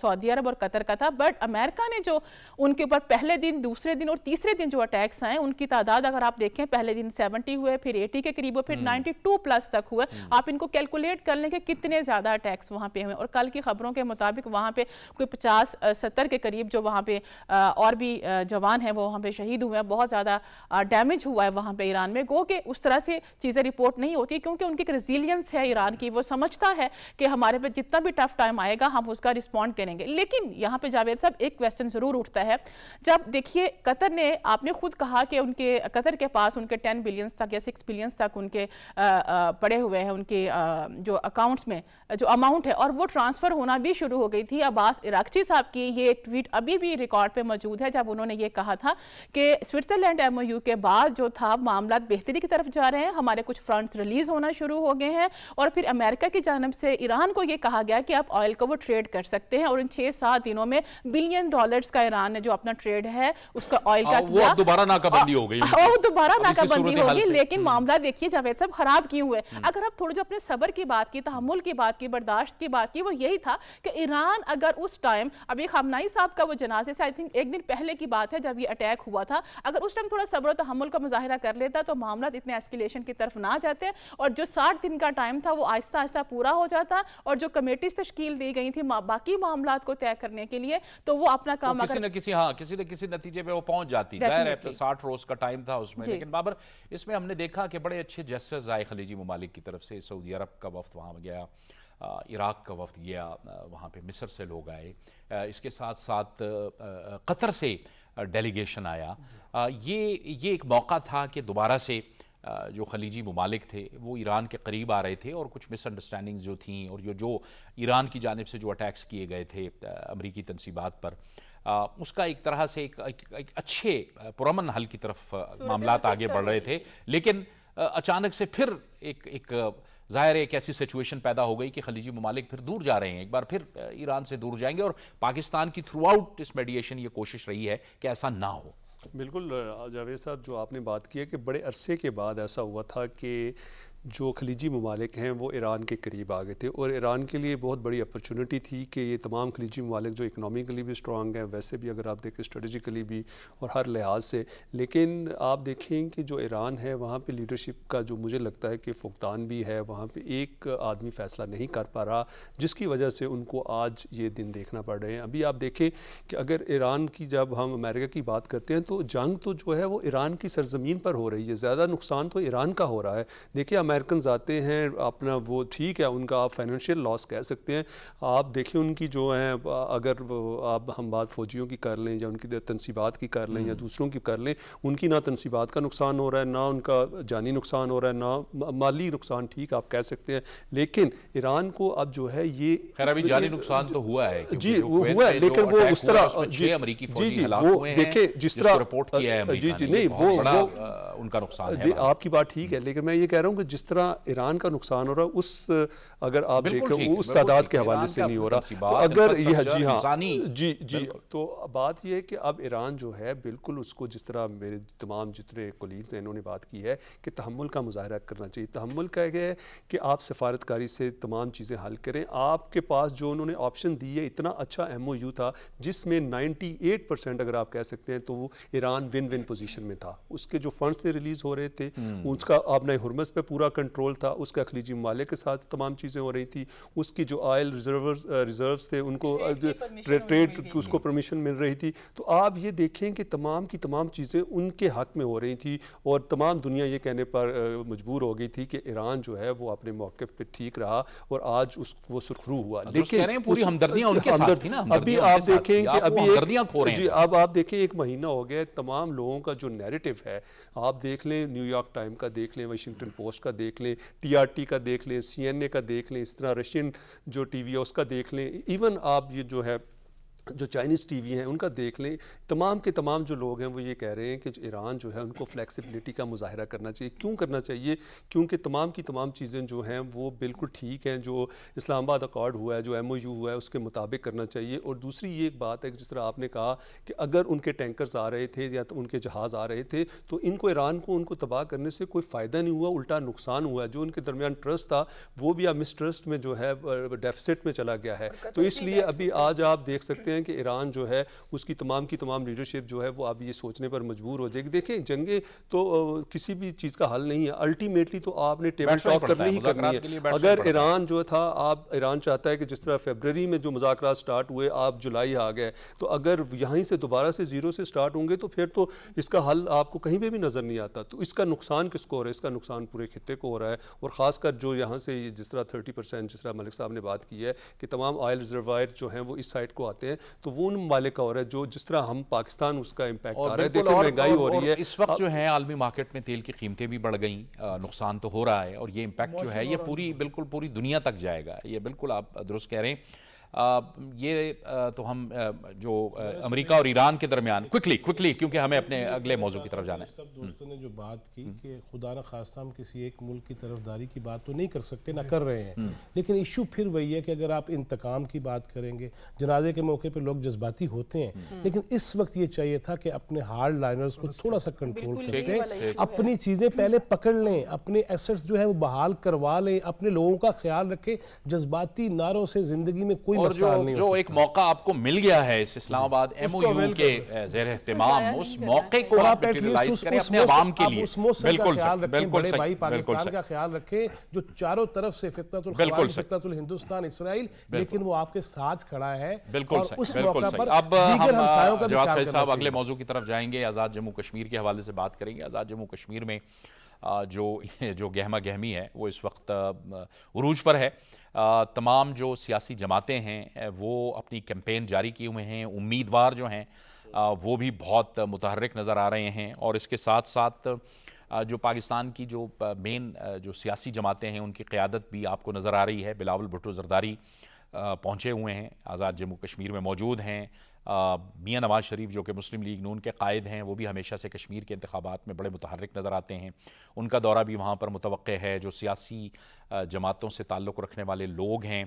سعودی عرب اور قطر کا تھا, بٹ امریکہ نے جو ان کے اوپر پہلے دن, دوسرے دن اور تیسرے دن جو اٹیکس آئے ان کی تعداد اگر آپ دیکھیں پہلے دن 70 ہوئے, پھر 80 کے قریب ہوئے, پھر 92 پلس تک ہوئے. آپ ان کو کیلکولیٹ کر لیں کہ کتنے زیادہ اٹیکس وہاں پہ ہوئے. اور کل کی خبروں کے مطابق وہاں پہ کوئی 50-70 کے قریب جو وہاں پہ اور بھی جوان ہیں وہ وہاں پہ شہید ہوئے ہیں. بہت زیادہ ڈیمیج ہوا ہے وہاں پہ ایران میں. گو کہ اس طرح سے چیزیں رپورٹ نہیں ہوتی کیونکہ ان کی ایک ریزیلینس ہے ایران کی, وہ سمجھتا ہے کہ ہمارے پہ جتنا بھی ٹف ٹائم آئے گا ہم اس کا رسپونڈ کریں گے. لیکن یہاں پہ جاوید صاحب ایک کویسچن ضرور اٹھتا ہے. جب دیکھیے قطر نے, آپ نے خود کہا کہ ان کے قطر کے پاس ان کے 10 بلینز تک یا 6 بلینز تک ان کے پڑے ہوئے ہیں ان کے جو اکاؤنٹس میں جو اماؤنٹ ہے, اور وہ ٹرانسفر ہونا بھی شروع ہو گئی تھی. عباس عراقچی صاحب کی یہ ٹویٹ ابھی بھی ریکارڈ پہ موجود ہے جب انہوں نے یہ کہا تھا کہ سوئٹزرلینڈ ایم او یو کے بعد جو تھا معاملات بہتری کی طرف جا رہے ہیں, ہمارے کچھ فرنٹس ریلیز ہونا شروع ہو گئے ہیں. اور پھر امریکہ کی جانب سے ایران کو یہ کہا گیا کہ آپ آئل کو وہ ٹریڈ کر سکتے ہیں, اور ان 6-7 دنوں میں $1 بلین کا ایران نے جو اپنا ٹریڈ ہے اس کا آئل کا وہ اب دوبارہ ناکہ بندی ہو گئی, وہ دوبارہ ناکہ بندی ہوگی. لیکن معاملہ دیکھیے جاوید صاحب خراب کیوں ہوئے. اگر آپ تھوڑے جو اپنے صبر کی بات کی, تحمل کی بات کی, برداشت کی بات کی, وہ یہی تھا کہ ایران اگر اس ٹائم, ابھی خامنائی صاحب کا وہ جنازے سے آئی تھنک 1 دن پہلے کی بات ہے جب یہ اٹیک ہوا تھا, اگر اس ٹائم تھوڑا صبر و تحمل کا مظاہرہ کر لیتا تو معاملات اتنے ایسکیلیشن کی طرف نہ جاتے, اور جو 60 دن کا ٹائم تھا وہ آہستہ آہستہ پورا ہو جاتا, اور جو کمیٹیز تشکیل دی گئی تھی باقی معاملات کو طے کرنے کے لیے تو وہ اپنا کام کسی نہ کسی نتیجے پہ وہ پہنچ جاتی. ظاہر ہے 60 روز کا ٹائم تھا اس میں. لیکن بابر, اس میں ہم نے دیکھا کہ بڑے اچھے جیسرز آئے خلیجی ممالک کی طرف سے. سعودی عرب کا وفد وہاں گیا, عراق کا وفد گیا, وہاں پہ مصر سے لوگ آئے, اس کے ساتھ ساتھ قطر سے ڈیلیگیشن آیا. یہ ایک موقع تھا کہ دوبارہ سے جو خلیجی ممالک تھے وہ ایران کے قریب آ رہے تھے, اور کچھ مس انڈرسٹینڈنگ جو تھیں اور جو ایران کی جانب سے جو اٹیکس کیے گئے تھے امریکی تنصیبات پر, اس کا ایک طرح سے ایک اچھے پرامن حل کی طرف معاملات آگے بڑھ رہے تھے. لیکن اچانک سے پھر ایک ظاہر ایک ایسی سچویشن پیدا ہو گئی کہ خلیجی ممالک پھر دور جا رہے ہیں, ایک بار پھر ایران سے دور جائیں گے, اور پاکستان کی تھرو آؤٹ اس میڈییشن یہ کوشش رہی ہے کہ ایسا نہ ہو. بالکل جاوید صاحب, جو آپ نے بات کی ہے کہ بڑے عرصے کے بعد ایسا ہوا تھا کہ جو خلیجی ممالک ہیں وہ ایران کے قریب آ گئے تھے, اور ایران کے لیے بہت بڑی اپرچونٹی تھی کہ یہ تمام خلیجی ممالک جو اکنامکلی بھی اسٹرانگ ہیں, ویسے بھی اگر آپ دیکھیں اسٹریٹجیکلی بھی اور ہر لحاظ سے, لیکن آپ دیکھیں کہ جو ایران ہے وہاں پہ لیڈرشپ کا جو مجھے لگتا ہے کہ فقدان بھی ہے. وہاں پہ ایک آدمی فیصلہ نہیں کر پا رہا, جس کی وجہ سے ان کو آج یہ دن دیکھنا پڑ رہے ہیں. ابھی آپ دیکھیں کہ اگر ایران کی جب ہم امریکہ کی بات کرتے ہیں تو جنگ تو جو ہے وہ ایران کی سرزمین پر ہو رہی ہے, زیادہ نقصان تو ایران کا ہو رہا ہے. دیکھیں امریکنز آتے ہیں اپنا وہ ٹھیک ہے ان کا آپ فائنینشیل لاس کہہ سکتے ہیں. آپ دیکھیں ان کی جو ہیں اگر آپ ہم بات فوجیوں کی کر لیں یا ان کی تنصیبات کی کر لیں یا دوسروں کی کر لیں, ان کی نہ تنصیبات کا نقصان ہو رہا ہے, نہ ان کا جانی نقصان ہو رہا ہے, نہ مالی نقصان ٹھیک آپ کہہ سکتے ہیں. لیکن ایران کو اب جو ہے یہ خیر ابھی جانی نقصان تو ہوا ہے جی وہ ہوا ہے, لیکن وہ اس طرح جی امریکی فوجی ہلاک وہ ہوئے ہیں دیکھیں جس طرح رپورٹ کیا ہے امریکہ جی نے, نہیں بہت بڑا وہ ان کا نقصان ہے. آپ کی بات ٹھیک ہے, لیکن میں یہ کہہ رہا ہوں کہ جس طرح ایران کا نقصان ہو رہا ہے اس اگر آپ دیکھیں وہ اس تعداد کے حوالے سے نہیں ہو رہا. تو اگر یہ جی ہاں جی تو بات یہ ہے کہ اب ایران جو ہے بالکل اس کو جس طرح میرے تمام جتنے کولیگز ہیں انہوں نے بات کی ہے کہ تحمل کا مظاہرہ کرنا چاہیے. تحمل کا یہ ہے کہ آپ سفارتکاری سے تمام چیزیں حل کریں. آپ کے پاس جو انہوں نے آپشن دی ہے اتنا اچھا ایم او یو تھا جس میں 98% اگر آپ کہہ سکتے ہیں تو وہ ایران ون ون پوزیشن میں تھا. اس کے جو فنڈز سے ریلیز ہو رہے تھے اس کا آبنائے ہرمز پہ پورا کنٹرول تھا, اس کا خلیجی ممالک کے ساتھ تمام چیزیں ہو رہی تھی, اس کی جو آئل ریزروز تھے ان کو ٹریڈ کی اس کو پرمیشن مل رہی تھی. تو آپ یہ دیکھیں کہ تمام کی تمام چیزیں ان کے حق میں ہو رہی تھی اور تمام دنیا یہ کہنے پر مجبور ہو گئی تھی کہ ایران جو ہے وہ اپنے موقف پہ ٹھیک رہا اور آج وہ سرخرو ہوا. لیکن پوری ہمدردیاں ان کے ساتھ تھی نا, ابھی آپ دیکھیں کہ ابھی جی اب آپ دیکھیں ایک مہینہ ہو گیا, تمام لوگوں کا جو نیریٹو ہے آپ دیکھ لیں, نیو یارک ٹائم کا دیکھ لیں, واشنگٹن پوسٹ کا دیکھ لیں, ٹی آر ٹی کا دیکھ لیں, سی این اے کا دیکھ لیں, اس طرح رشین جو ٹی وی ہے اس کا دیکھ لیں, ایون آپ یہ جو ہے جو چائنیز ٹی وی ہیں ان کا دیکھ لیں, تمام کے تمام جو لوگ ہیں وہ یہ کہہ رہے ہیں کہ ایران جو ہے ان کو فلیکسیبلٹی کا مظاہرہ کرنا چاہیے. کیوں کرنا چاہیے؟ کیونکہ تمام کی تمام چیزیں جو ہیں وہ بالکل ٹھیک ہیں, جو اسلام آباد اکارڈ ہوا ہے, جو ایم او یو ہوا ہے اس کے مطابق کرنا چاہیے. اور دوسری یہ ایک بات ہے کہ جس طرح آپ نے کہا کہ اگر ان کے ٹینکرز آ رہے تھے یا ان کے جہاز آ رہے تھے تو ان کو ایران کو ان کو تباہ کرنے سے کوئی فائدہ نہیں ہوا, الٹا نقصان ہوا ہے. جو ان کے درمیان ٹرسٹ تھا وہ بھی اب مسٹرسٹ میں جو ہے ڈیفیسٹ میں چلا گیا ہے. تو اس لیے ابھی آج آپ دیکھ سکتے ہیں کہ ایران جو ہے اس کی تمام لیڈرشپ جو ہے وہ اب یہ سوچنے پر مجبور ہو جائے گی. دیکھیں جنگیں تو کسی بھی چیز کا حل نہیں ہے, الٹیمیٹلی تو آپ نے ٹیبل ٹاک کرنی ہی کرنی ہے. اگر ایران جو تھا ایران چاہتا ہے کہ جس طرح فیبرری میں جو مذاکرات سٹارٹ ہوئے آپ جولائی آ گئے, تو اگر یہیں سے دوبارہ سے زیرو سے سٹارٹ ہوں گے تو پھر تو اس کا حل آپ کو کہیں پہ بھی نظر نہیں آتا. تو اس کا نقصان کس کو ہو رہا ہے؟ اس کا نقصان پورے خطے کو ہو رہا ہے, اور خاص کر جو یہاں سے جس طرح 30% جس طرح ملک صاحب نے بات کی ہے کہ تمام آئل ریزروائر جو ہیں وہ اس سائڈ کو آتے ہیں, تو وہ ان ممالک کا ہو رہا ہے جو جس طرح ہم پاکستان اس کا امپیکٹ آ رہا ہے. دیکھیں مہنگائی ہو رہی ہے اس وقت جو ہے عالمی مارکیٹ میں تیل کی قیمتیں بھی بڑھ گئیں, نقصان تو ہو رہا ہے, اور یہ امپیکٹ جو ہے یہ بالکل پوری دنیا تک جائے گا. یہ بالکل آپ درست کہہ رہے ہیں. یہ تو ہم جو امریکہ اور ایران کے درمیان کوئکلی کیونکہ ہمیں اپنے اگلے موضوع کی طرف جانا ہے. سب دوستوں نے جو بات کی کہ خدا نہ خواستہ ہم کسی ایک ملک کی طرفداری کی بات تو نہیں کر سکتے, نہ کر رہے ہیں, لیکن ایشو پھر وہی ہے کہ اگر آپ انتقام کی بات کریں گے, جنازے کے موقع پہ لوگ جذباتی ہوتے ہیں, لیکن اس وقت یہ چاہیے تھا کہ اپنے ہارڈ لائنرز کو تھوڑا سا کنٹرول کر دیں, اپنی چیزیں پہلے پکڑ لیں, اپنے ایسٹس جو ہے وہ بحال کروا لیں, اپنے لوگوں کا خیال رکھیں. جذباتی نعروں سے زندگی میں کوئی مسئلہ حل نہیں ہو سکتا. جو ایک موقع آپ کو مل گیا ہے اس اسلام آباد ایم او یو کے زیر اہتمام, اس موقع کو آپ یوٹیلائز کریں اپنے عوام کے لیے. بالکل بڑے بھائی پاکستان کا خیال رکھیں جو چاروں طرف سے فتنۃ الخوارج, فتنۃ الہندوستان, اسرائیل, لیکن وہ آپ کے ساتھ کھڑا ہے. بالکل صحیح. اب ہم جواد فیض صاحب اگلے موضوع کی طرف جائیں گے. آزاد جموں کشمیر کے حوالے سے بات کریں گے. آزاد جموں کشمیر میں جو گہما گہمی ہے وہ اس وقت عروج پر ہے. تمام جو سیاسی جماعتیں ہیں وہ اپنی کیمپین جاری کیے ہوئے ہیں. امیدوار جو ہیں وہ بھی بہت متحرک نظر آ رہے ہیں, اور اس کے ساتھ ساتھ جو پاکستان کی جو مین جو سیاسی جماعتیں ہیں ان کی قیادت بھی آپ کو نظر آ رہی ہے. بلاول بھٹو زرداری پہنچے ہوئے ہیں, آزاد جموں کشمیر میں موجود ہیں. میاں نواز شریف جو کہ مسلم لیگ نون کے قائد ہیں وہ بھی ہمیشہ سے کشمیر کے انتخابات میں بڑے متحرک نظر آتے ہیں. ان کا دورہ بھی وہاں پر متوقع ہے. جو سیاسی جماعتوں سے تعلق رکھنے والے لوگ ہیں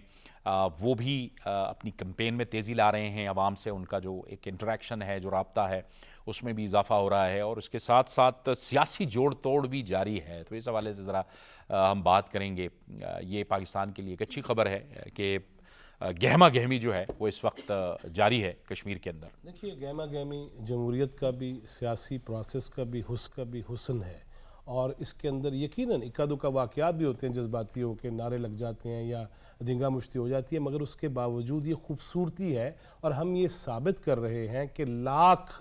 وہ بھی اپنی کیمپین میں تیزی لا رہے ہیں. عوام سے ان کا جو ایک انٹریکشن ہے, جو رابطہ ہے, اس میں بھی اضافہ ہو رہا ہے, اور اس کے ساتھ ساتھ سیاسی جوڑ توڑ بھی جاری ہے. تو اس حوالے سے ذرا ہم بات کریں گے. یہ پاکستان کے لیے ایک اچھی خبر ہے کہ گہما گہمی جو ہے وہ اس وقت جاری ہے کشمیر کے اندر. دیکھیے گہما گہمی جمہوریت کا بھی, سیاسی پروسیس کا بھی حسن ہے, اور اس کے اندر یقیناً اکا دکا واقعات بھی ہوتے ہیں جذباتی ہو کے نعرے لگ جاتے ہیں یا دنگا مشتی ہو جاتی ہے, مگر اس کے باوجود یہ خوبصورتی ہے. اور ہم یہ ثابت کر رہے ہیں کہ لاکھ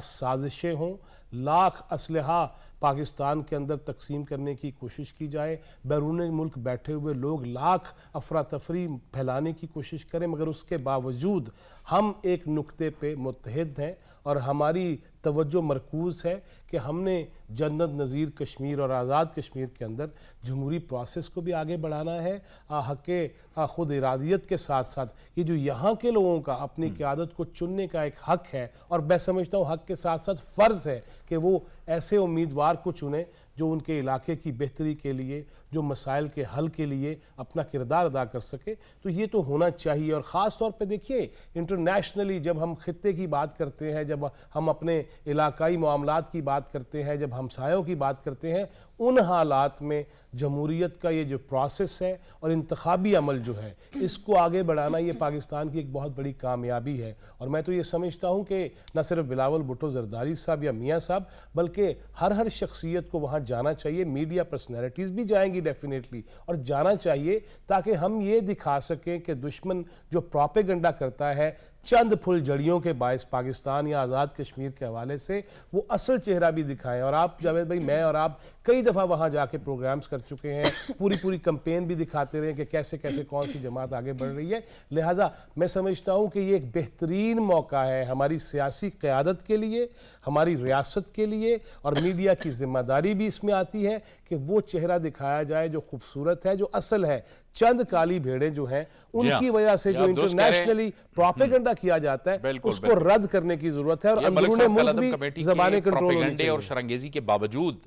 سازشیں ہوں, लाख असलहा पाकिस्तान के अंदर तकसीम करने की कोशिश की जाए, बैरून मुल्क बैठे हुए लोग लाख अफरा तफरी फैलाने की कोशिश करें, मगर उसके बावजूद हम एक नुक्ते पे मुत्तहिद हैं और हमारी तवज्जो मरकूज़ है कि हमने जन्नत नज़ीर कश्मीर और आज़ाद कश्मीर के अंदर जमहूरी प्रोसेस को भी आगे बढ़ाना है। हक़ ख़ुद इरादियत के साथ साथ ये जो यहाँ के लोगों का अपनी क़यादत को चुनने का एक हक़ है, और मैं समझता हूँ हक़ के साथ साथ फ़र्ज़ है कि वो ऐसे उम्मीदवार को चुने जो उनके इलाके की बेहतरी के लिए, जो मसाइल के हल के लिए अपना किरदार अदा कर सके। तो ये तो होना चाहिए। और ख़ास तौर पे देखिए इंटरनेशनली जब हम खित्ते की बात करते हैं, जब हम अपने इलाकाई मामलात की बात करते हैं, जब हमसायों की बात करते हैं, उन हालात में जमहूरियत का ये जो प्रोसेस है और इंतखाबी अमल जो है इसको आगे बढ़ाना ये पाकिस्तान की एक बहुत बड़ी कामयाबी है। और मैं तो ये समझता हूँ कि न सिर्फ बिलावल भुट्टो जरदारी साहब या मियाँ साहब, बल्कि हर शख्सियत को वहाँ जाना चाहिए। मीडिया पर्सनैलिटीज़ भी जाएंगी डेफिनेटली, और जाना चाहिए ताकि हम ये दिखा सकें कि दुश्मन जो प्रोपेगेंडा करता है चंद फुल जड़ियों के बायस पाकिस्तान या आज़ाद कश्मीर के हवाले से, वो असल चेहरा भी दिखाएं। और आप जावेद भाई, मैं और आप कई दफ़ा वहाँ जाके प्रोग्राम्स कर चुके हैं, पूरी कंपेन भी दिखाते रहे कि कैसे कैसे कौन सी जमात आगे बढ़ रही है। लिहाजा मैं समझता हूँ कि ये एक बेहतरीन मौका है हमारी सियासी क़यादत के लिए, हमारी रियासत के लिए, और मीडिया की ज़िम्मेदारी भी इसमें आती है कि वो चेहरा दिखाया जाए जो खूबसूरत है, जो असल है। चंद काली भेड़ें जो हैं उनकी वजह से जो इंटरनेशनली प्रोपेगेंडा किया जाता है उसको रद्द करने की जरूरत है। और अंदरूनी मुल्क भी ज़बानी कंट्रोल होनी चाहिए। और शरंगेजी के बावजूद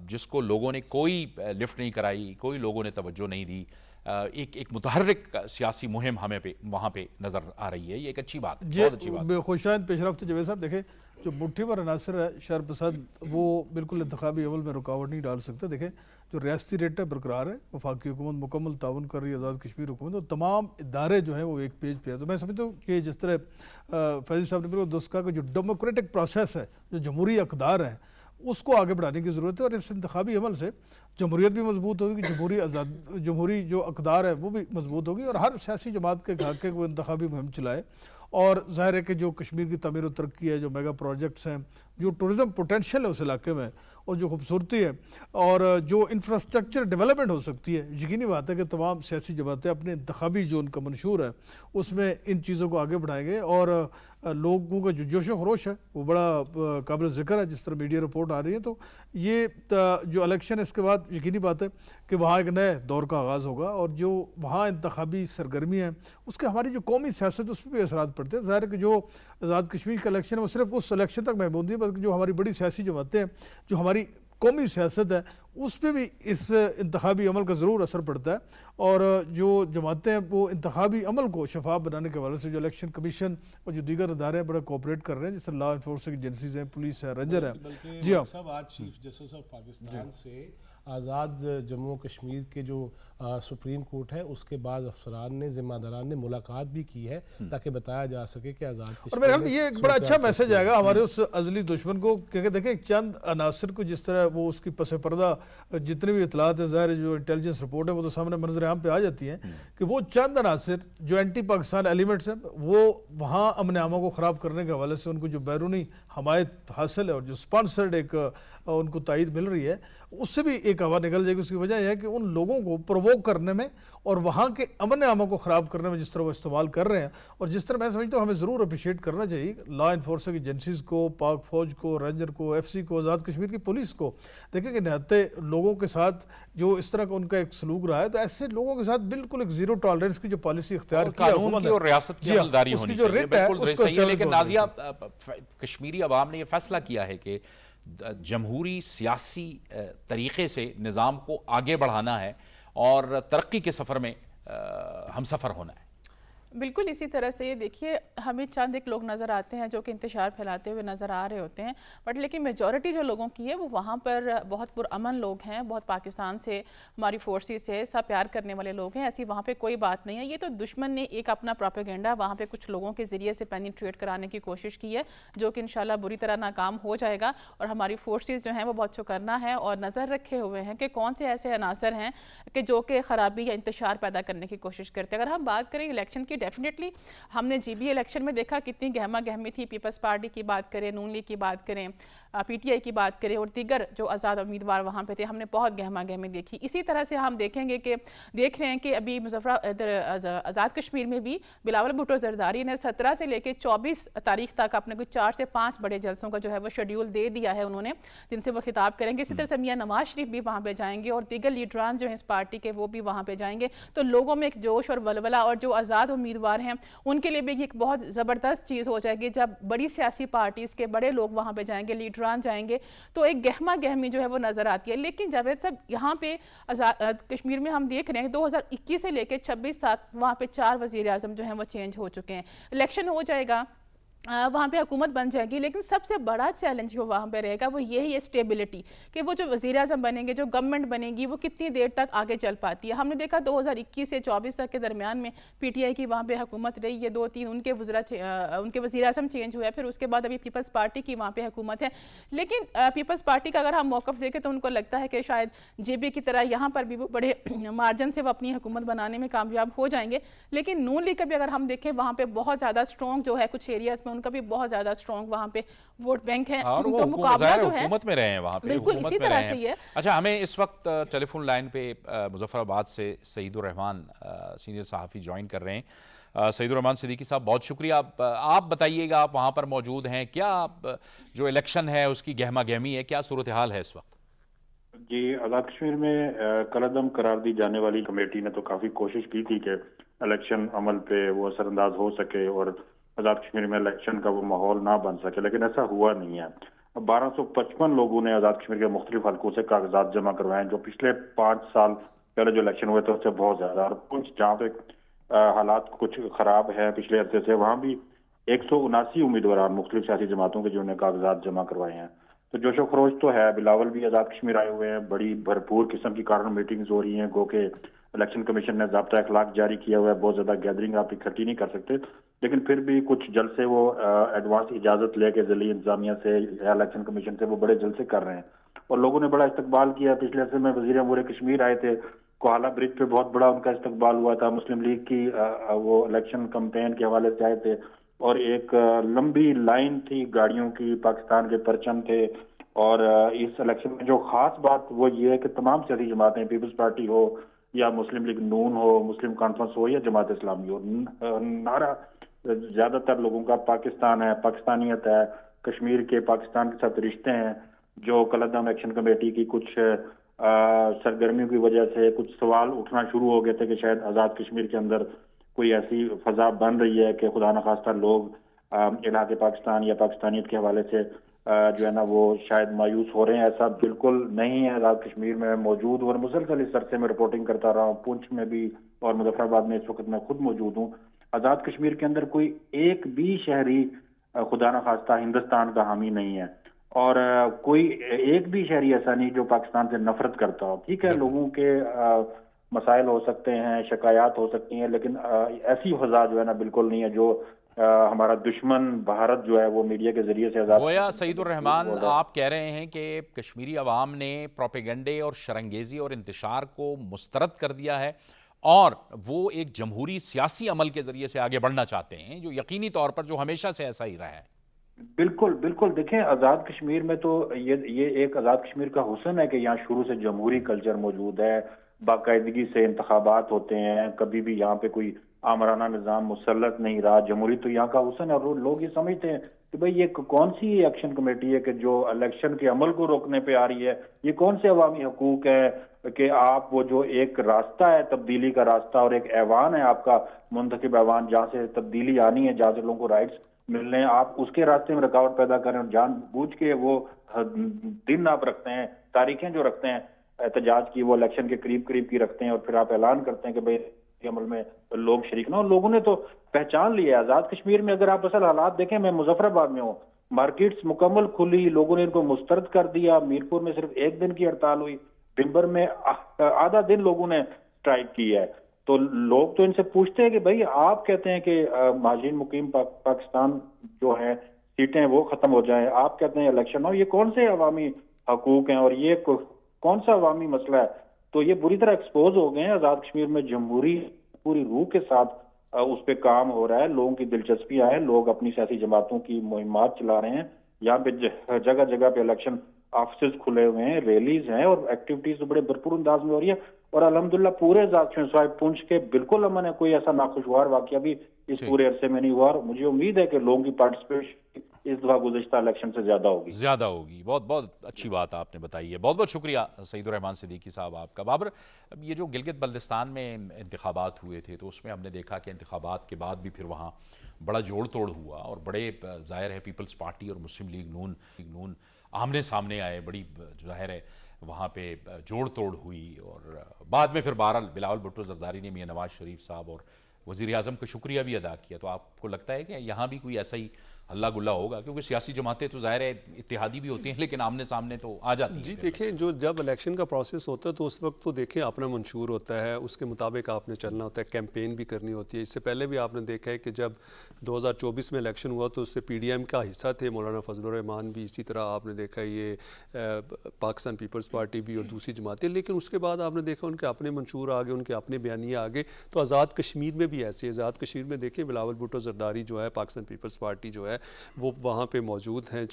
जिसको लोगों ने कोई लिफ्ट नहीं कराई, कोई लोगों ने तवज्जो नहीं दी, एक मुतहर्रिक सियासी मुहिम हमें वहाँ पे नज़र आ रही है। ये एक अच्छी बात, बहुत अच्छी बात। खुशाइंद पेशरफ्त जावेद साहब, देखें जो मुट्ठी पर अनासर है शर प्रसाद, वो बिल्कुल इंतखाबी अमल में रुकावट नहीं डाल सकते। देखें जो रियासती रेट है बरकरार है, वफाकी हुकूमत मुकम्मल ताउन कर रही है आज़ाद कश्मीर हुकूमत, और तमाम इदारे जो हैं वो एक पेज पे है। तो मैं समझता हूँ कि जिस तरह फैज़ल साहब ने बिल्कुल दुरुस्त कहा कि जो डेमोक्रेटिक प्रोसेस है, जो जमहूरी अक़दार हैं, उसको आगे बढ़ाने की ज़रूरत है। और इस इंतखाबी अमल से जमहूरियत भी मजबूत होगी, जमहूरी जो अक़दार है वो भी मजबूत होगी, और हर सियासी जमात के खाके को इंतखाबी मुहिम चलाए। और ज़ाहिर है कि जो कश्मीर की तमीर व तरक्की है, जो मेगा प्रोजेक्ट्स हैं, जो टूरिज़म पोटेंशियल है उस इलाके में, और जो खूबसूरती है और जो इंफ्रास्ट्रक्चर डेवलपमेंट हो सकती है, यकीनी बात है कि तमाम सियासी जमातें अपने इंतखाबी जो उनका मंशूर है उसमें इन चीज़ों को आगे बढ़ाएंगे। और लोगों का जो जोश व खरोश है वो बड़ा काबिल ज़िक्र है, जिस तरह मीडिया रिपोर्ट आ रही है। तो ये जो इलेक्शन है इसके बाद यकीनी बात है कि वहाँ एक नए दौर का आगाज़ होगा, और जो वहाँ इंतखाबी सरगर्मी है उसके हमारी जो कौमी सियासत उस पर भी असरात पड़ते हैं। ज़ाहिर है कि जो आज़ाद कश्मीर का इलेक्शन है वो सिर्फ उस इलेक्शन तक महमूद नहीं, बल्कि जो हमारी बड़ी सियासी जमातें हैं, जो हमारी कौमी सियासत है, उस पर भी इस इंतखाबी अमल का ज़रूर असर पड़ता है। और जो जमातें हैं वो इंतखाबी अमल को शफाफ बनाने के हवाले से जो इलेक्शन कमीशन और जो दीगर अदारे बड़ा कोऑपरेट कर रहे हैं, जैसे लॉ इन्फोर्सिंग एजेंसीज हैं, पुलिस है, रेंजर है। जी हाँ साहब, आज चीफ जस्टिस ऑफ पाकिस्तान से आज़ाद जम्मू कश्मीर के जो सुप्रीम कोर्ट है उसके बाद अफसरान ने, ज़िम्मेदारान ने मुलाकात भी की है ताकि बताया जा सके कि आज़ाद कश्मीर, और मेरे ख्याल में ये एक बड़ा अच्छा मैसेज आएगा हमारे उस अजली दुश्मन को, क्योंकि देखें चंद अनासर को जिस तरह वो उसकी पस पर्दा जितने भी इतलात है, ज़ाहिर जो इंटेलिजेंस रिपोर्ट है वो तो सामने मंजर आम पे आ जाती हैं कि वो चंद अनासर जो एंटी पाकिस्तान एलिमेंट्स हैं वो वहाँ अमन आमा को ख़राब करने के हवाले से उनको जो बैरूनी हमायत हासिल है और जो स्पॉन्सर्ड एक उनको तायद मिल रही है, उससे भी एक हवा निकल जाएगी। उसकी वजह यह है कि उन लोगों को प्रोवोक करने में और वहाँ के अमन आमा को ख़राब करने में जिस तरह वो इस्तेमाल कर रहे हैं, और जिस तरह मैं समझता हूँ हमें ज़रूर अप्रिशिएट करना चाहिए लॉ इन्फोर्सिंग एजेंसीज़ को, पाक फ़ौज को, रेंजर को, FC को, आज़ाद कश्मीर की पुलिस को। देखें कि निहत्ते लोगों के साथ जो इस तरह का उनका एक सलूक रहा है, तो ऐसे लोगों के साथ बिल्कुल एक ज़ीरो टॉलरेंस की जो पॉलिसी इख्तियार की और रियासत की अमलदारी होनी चाहिए, बिल्कुल सही है। लेकिन नाज़िया, कश्मीरी अवाम ने यह फैसला किया है कि जमहूरी सियासी तरीक़े से निज़ाम को आगे बढ़ाना है और तरक्की के सफ़र में हम सफ़र होना है। बिल्कुल इसी तरह से ये देखिए, हमें चंद एक लोग नज़र आते हैं जो कि इंतशार फैलाते हुए नज़र आ रहे होते हैं, बट लेकिन मेजॉरिटी जो लोगों की है वो वहाँ पर बहुत पुरअमन लोग हैं, बहुत पाकिस्तान से, हमारी फोर्सेस से सब प्यार करने वाले लोग हैं। ऐसी वहाँ पे कोई बात नहीं है। ये तो दुश्मन ने एक अपना प्रोपेगेंडा वहाँ पे कुछ लोगों के ज़रिए से पेनिट्रेट कराने की कोशिश की है, जो कि इंशाल्लाह बुरी तरह नाकाम हो जाएगा। और हमारी फोर्सेस जो हैं वो बहुत चौकन्ना है और नज़र रखे हुए हैं कि कौन से ऐसे अनासर हैं कि जो कि ख़राबी या इंतशार पैदा करने की कोशिश करते हैं। अगर हम बात करें इलेक्शन की डेफिनेटली हमने जीबी इलेक्शन में देखा कितनी गहमा गहमी थी, पीपल्स पार्टी की बात करें, नून लीग की बात करें, पीटीआई की बात करें और दीगर जो आज़ाद उम्मीदवार वहाँ पे थे, हमने बहुत गहमा गहमी देखी। इसी तरह से हम देख रहे हैं कि अभी आज़ाद कश्मीर में भी बिलावल भुट्टो जरदारी ने 17 से लेकर 24 तारीख तक अपने कुछ 4 से 5 बड़े जलसों का जो है वो शेड्यूल दे दिया है उन्होंने, जिनसे वो खिताब करेंगे। इसी तरह से मियां नवाज शरीफ भी वहाँ पे जाएंगे और दीगर लीडरान जो हैं इस पार्टी के वो भी वहाँ पे जाएंगे। तो लोगों में एक जोश और वलवला, और जो आज़ाद उम्मीदवार हैं उनके लिए भी एक बहुत ज़बरदस्त चीज़ हो जाएगी जब बड़ी सियासी पार्टीज़ के बड़े लोग वहाँ पे जाएंगे, लीडरान जाएंगे, तो एक गहमा गहमी जो है वो नजर आती है। लेकिन जावेद साहब, यहाँ पे कश्मीर में हम देख रहे हैं 2021 से लेकर 26 तक वहाँ पे 4 वज़ीर आज़म जो हैं वो चेंज हो चुके हैं। इलेक्शन हो जाएगा, वहाँ पे हुकूमत बन जाएगी, लेकिन सबसे बड़ा चैलेंज जो वहाँ पे रहेगा वो यही है स्टेबिलिटी, कि वो जो वज़ीर आज़म बनेंगे, जो गवर्नमेंट बनेगी, वो कितनी देर तक आगे चल पाती है। हमने देखा 2021 से 24 तक के दरमियान में पीटीआई की वहाँ पे हुकूमत रही है, 2-3 उनके वज़ीर आज़म चेंज हुए, फिर उसके बाद अभी पीपल्स पार्टी की वहाँ पे हुकूमत है। लेकिन पीपल्स पार्टी का अगर हम मौक़िफ़ देखें तो उनको लगता है कि शायद जेबी की तरह यहाँ पर भी वो बड़े मार्जिन से वो अपनी हुकूमत बनाने में कामयाब हो जाएंगे। लेकिन नून लीग का भी अगर हम देखें, वहाँ पे बहुत ज़्यादा स्ट्रॉन्ग जो है, कुछ एरियाज़ में उनका भी बहुत ज्यादा स्ट्रॉन्ग वहाँ पे वोट बैंक है, और वो तो मुकाबला जो है हुकूमत में रहे हैं वहाँ पे, बिल्कुल इसी तरह से ही है। अच्छा, हमें इस वक्त टेलीफोन लाइन पे मुजफ्फराबाद से सईदुर रहमान सीनियर सहाफ़ी ज्वाइन कर रहे हैं। सईदुर रहमान सिद्दीकी साहब, बहुत शुक्रिया। आप बताइएगा, आप वहाँ पर मौजूद हैं, क्या जो इलेक्शन है उसकी गहमा गहमी है, क्या सूरत हाल है इस वक्त? जी, आज़ाद कश्मीर में कलअदम करार दी जाने वाली कमेटी ने तो काफ़ी कोशिश की थी कि इलेक्शन अमल पे वो असरअंदाज हो सके और आज़ाद कश्मीर में इलेक्शन का वो माहौल ना बन सके, लेकिन ऐसा हुआ नहीं है। 1255 लोगों ने आज़ाद कश्मीर के मुख्तलिफ हल्कों से कागजात जमा करवाए, जो पिछले 5 साल पहले जो इलेक्शन हुए थे उससे बहुत ज़्यादा। और कुछ जहाँ पे हालात कुछ ख़राब है पिछले अरसे से, वहाँ भी 179 उम्मीदवार मुख्तलिफ सियासी जमातों के जिन्होंने कागजात जमा करवाए हैं। तो जोशो खरोश तो है। बिलावल भी आज़ाद कश्मीर आए हुए हैं, बड़ी भरपूर किस्म की कारण मीटिंग्स हो रही हैं, गो के इलेक्शन कमीशन ने ज़ाब्ता अखलाक जारी किया हुआ है, बहुत ज़्यादा गैदरिंग आप इकट्ठी नहीं कर सकते, लेकिन फिर भी कुछ जलसे वो एडवांस इजाज़त लेके ज़िली इंतजामिया से या इलेक्शन कमीशन से वो बड़े जलसे कर रहे हैं और लोगों ने बड़ा इस्तकबाल किया। पिछले अरसे में वज़ीर अमूर कश्मीर आए थे, कोहाला ब्रिज पे बहुत बड़ा उनका इस्तकबाल हुआ था। मुस्लिम लीग की वो इलेक्शन कैंपेन के हवाले से आए थे और एक लंबी लाइन थी गाड़ियों की, पाकिस्तान के परचम थे। और इस इलेक्शन में जो खास बात वो ये है कि तमाम सियासी जमातें, पीपल्स पार्टी हो या मुस्लिम लीग नून हो, मुस्लिम कॉन्फ्रेंस हो या जमात इस्लामी हो, नारा ज्यादातर लोगों का पाकिस्तान है, पाकिस्तानियत है, कश्मीर के पाकिस्तान के साथ रिश्ते हैं। जो कलअदम एक्शन कमेटी की कुछ सरगर्मियों की वजह से कुछ सवाल उठना शुरू हो गए थे कि शायद आज़ाद कश्मीर के अंदर कोई ऐसी फजा बन रही है कि खुदा न खास्ता लोग इलाके पाकिस्तान या पाकिस्तानियत के हवाले से जो है ना वो शायद मायूस हो रहे हैं। ऐसा बिल्कुल नहीं है। आज़ाद कश्मीर में मौजूद और मुसलसल इस अरसे में रिपोर्टिंग करता रहा हूँ, पुंछ में भी और मुजफ्फराबाद में इस वक्त मैं खुद मौजूद हूँ। आज़ाद कश्मीर के अंदर कोई एक भी शहरी खुदा न खास्ता हिंदुस्तान का हामी नहीं है और कोई एक भी शहरी ऐसा नहीं जो पाकिस्तान से नफरत करता हो। ठीक है, लोगों के मसाइल हो सकते हैं, शिकायत हो सकती हैं, लेकिन ऐसी फजा जो है ना बिल्कुल नहीं है जो हमारा दुश्मन भारत जो है वो मीडिया के जरिए से आज़ाद। गोया सईदुर रहमान, आप कह रहे हैं कि कश्मीरी अवाम ने प्रोपेगेंडे और शरंगेजी और इंतशार को मुस्तरद कर दिया है और वो एक जमहूरी सियासी अमल के जरिए से आगे बढ़ना चाहते हैं, जो यकीनी तौर पर जो हमेशा से ऐसा ही रहा है। बिल्कुल बिल्कुल। देखें, आज़ाद कश्मीर में तो ये एक आज़ाद कश्मीर का हुस्न है कि यहाँ शुरू से जमहूरी कल्चर मौजूद है, बाकायदगी से इंतखाबात होते हैं, कभी भी यहाँ पे कोई आमराना निज़ाम मुसल्लत नहीं रहा। जमहूरी तो यहाँ का हुस्न है और लोग ये समझते हैं कि भाई ये कौन सी एक्शन कमेटी है कि जो इलेक्शन के अमल को रोकने पे आ रही है, ये कौन से अवामी हकूक है कि आप वो जो एक रास्ता है तब्दीली का रास्ता और एक ऐवान है आपका मुंतखब ऐवान जहाँ से तब्दीली आनी है, जहाँ से लोगों को राइट्स मिलने हैं, आप उसके रास्ते में रुकावट पैदा करें और जानबूझ के वो दिन आप रखते हैं, तारीखें जो रखते हैं एहतजाज की, वो इलेक्शन के करीब करीब की रखते हैं और फिर आप ऐलान करते हैं कि भाई अमल में लोग शरीक ना हो। लोगों ने तो पहचान लिया है आज़ाद कश्मीर में। अगर आप असल हालात देखें, मैं मुजफ्फराबाद में हूँ, मार्केट्स मुकम्मल खुली, लोगों ने इनको मुस्तरद कर दिया। मीरपुर में सिर्फ 1 दिन की हड़ताल हुई, दिनभर में आधा दिन लोगों ने स्ट्राइक की है। तो लोग तो इनसे पूछते हैं कि भाई आप कहते हैं कि महाजिन मुकीम पाकिस्तान जो है सीटें वो खत्म हो जाएं, आप कहते हैं इलेक्शन हो, ये कौन से अवामी हकूक हैं और ये कौन सा अवामी मसला है? तो ये बुरी तरह एक्सपोज हो गए हैं। आज़ाद कश्मीर में जमहूरी पूरी रूह के साथ उस पे काम हो रहा है, लोगों की दिलचस्पियां हैं, लोग अपनी सियासी जमातों की मुहिमात चला रहे हैं। यहाँ पे जगह जगह पे इलेक्शन ऑफिस खुले हुए हैं, रैलीज हैं और एक्टिविटीज तो बड़े भरपूर अंदाज में हो रही है। और अल्हम्दुलिल्लाह पूरे अज़ाद स्वाइब पुंछ के बिल्कुल अमन है, कोई ऐसा नाखुशगवार वाकया भी इस पूरे अरसे में नहीं हुआ। और मुझे उम्मीद है कि लोगों की पार्टिसिपेशन इस दफा गुज़िश्ता इलेक्शन से ज्यादा होगी। बहुत बहुत अच्छी बात आपने बताई है। बहुत बहुत शुक्रिया सईदुर रहमान सिद्दीकी साहब आपका। बाबर, अब ये जो गिलगित बल्तिस्तान में इंतखाबात हुए थे तो उसमें हमने देखा कि इंतखाबात के बाद भी फिर वहाँ बड़ा जोड़ तोड़ हुआ और बड़े ज़ाहिर है पीपल्स पार्टी और मुस्लिम लीग नून आमने सामने आए, बड़ी ज़ाहिर है वहाँ पे जोड़ तोड़ हुई। और बाद में फिर बहरहाल बिलावल भुट्टो जरदारी ने मियां नवाज शरीफ साहब और वज़ीर आज़म का शुक्रिया भी अदा किया। तो आपको लगता है कि यहाँ भी कोई ऐसा ही हल्ला गुल्ला होगा, क्योंकि सियासी जमातें तो ज़ाहिर है इत्तेहादी भी होती हैं लेकिन आमने सामने तो आ जाती हैं। जी देखें, जो जब इलेक्शन का प्रोसेस होता है तो उस वक्त तो देखें अपना मंशूर होता है, उसके मुताबिक आपने चलना होता है, कैंपेन भी करनी होती है। इससे पहले भी आपने देखा है कि जब 2024 में इलेक्शन हुआ तो उससे PDM का हिस्सा थे मौलाना फजलुर रहमान भी, इसी तरह आपने देखा ये पाकिस्तान पीपल्स पार्टी भी और दूसरी जमातें। लेकिन उसके बाद आपने देखा उनके अपने मंशूर आ गए, उनके अपने बयानिए आ गए। तो आज़ाद कश्मीर में भी ऐसे, आज़ाद कश्मीर में देखें बिलावल भुट्टो जरदारी जो है पाकिस्तान पीपल्स पार्टी जो है वो वहाँ पे मौजूद हैं।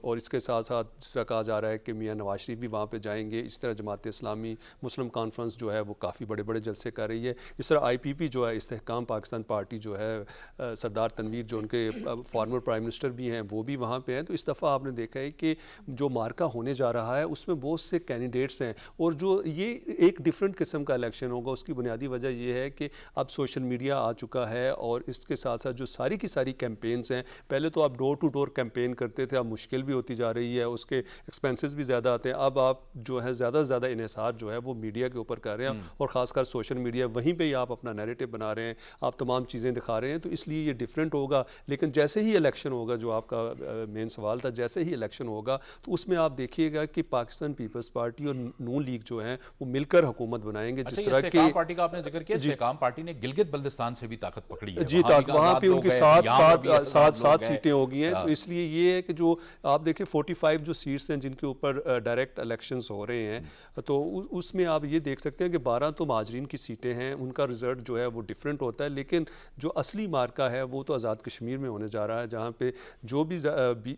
और इसके साथ साथ जिस तरह कहा जा रहा है कि मियां नवाज शरीफ भी वहाँ पे जाएंगे। इस तरह जमात इस्लामी मुस्लिम कॉन्फ्रेंस जो है वो काफ़ी बड़े बड़े जलसे कर रही है। इस तरह IPP जो है इस्तेहकाम पाकिस्तान पार्टी जो है सरदार तनवीर जो उनके फॉर्मर प्राइम मिनिस्टर भी हैं वो भी वहाँ पे हैं। तो इस दफ़ा आपने देखा है कि जो मार्का होने जा रहा है उसमें बहुत से कैंडिडेट्स हैं और जो ये एक डिफरेंट किस्म का इलेक्शन होगा। उसकी बुनियादी वजह ये है कि अब सोशल मीडिया आ चुका है और इसके साथ साथ जो सारी की सारी कैंपेन्स हैं, पहले तो आप डोर टू डोर कैंपेन करते थे, अब मुश्किल भी होती जा रही है, उसके एक्सपेंसेस भी ज़्यादा आते हैं। अब आप जो है ज़्यादा से ज़्यादा इन्हिसार जो है वो मीडिया के ऊपर कर रहे हैं और ख़ासकर सोशल मीडिया, वहीं पे ही आप अपना नैरेटिव बना रहे हैं, आप तमाम चीज़ें दिखा रहे हैं। तो इसलिए ये डिफरेंट होगा। लेकिन जैसे ही इलेक्शन होगा, जो आपका मेन सवाल था, जैसे ही इलेक्शन होगा तो उसमें आप देखिएगा कि पाकिस्तान पीपल्स पार्टी और नून लीग जो है वो मिलकर हुकूमत बनाएंगे। जिस तरह की पार्टी का आपने जिक्र किया, इस्तेहकाम पार्टी ने गिलगित बल्तिस्तान से भी ताकत पकड़ी है। जी, वहाँ पे उनकी सात सीटें हो गई हैं। तो इसलिए ये है कि जो आप देखें 45 जो सीट्स हैं जिनके ऊपर डायरेक्ट इलेक्शंस हो रहे हैं, तो उसमें आप ये देख सकते हैं कि 12 तो महाजरीन की सीटें हैं, उनका रिजल्ट जो है वो डिफरेंट होता है। लेकिन जो असली मार्का है वो तो आज़ाद कश्मीर में होने जा रहा है, जहाँ पे जो भी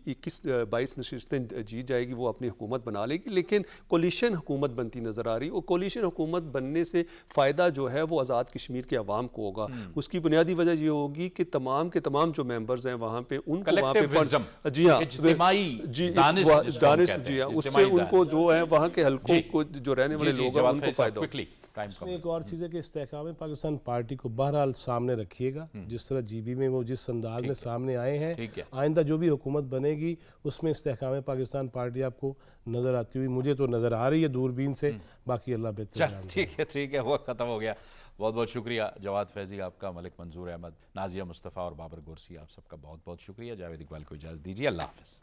21-22 नशिस्तें जीत जाएगी वो अपनी हुकूमत बना लेगी। लेकिन कोलिशन हुकूमत बनती नज़र आ रही है और कोलिशन हुकूमत बनने से फ़ायदा जो है वो आज़ाद कश्मीर के अवाम को होगा। उसकी बुनियादी वजह ये होगी कि तमाम के तमाम जो मेंबर्स हैं वहाँ पे उनको वहाँ पे जी हाँ दानिश जी हाँ, उससे उनको जो है वहाँ के हल्कों को जो रहने वाले लोग हैं उनको फ़ायदा होगा। इसमें एक और चीज़ है कि इस्तेहकाम पाकिस्तान पार्टी को बहरहाल सामने रखिएगा, जिस तरह GB में वो जिस अंदाज में सामने आए हैं, आइंदा जो भी हुकूमत बनेगी उसमें इस्तेहकाम पाकिस्तान पार्टी आपको नज़र आती हुई मुझे तो नज़र आ रही है दूरबीन से। बाकी अल्लाह बेहतर। ठीक है, वो ख़त्म हो गया। बहुत बहुत शुक्रिया जवाद फैज़ी आपका, मलिक मंजूर अहमद, नाजिया मुस्तफ़ा और बाबर गोरसी, आप सबका बहुत बहुत शुक्रिया। जावेद इकबाल को इजाज़त दीजिए। अल्लाह हाफ़िज़।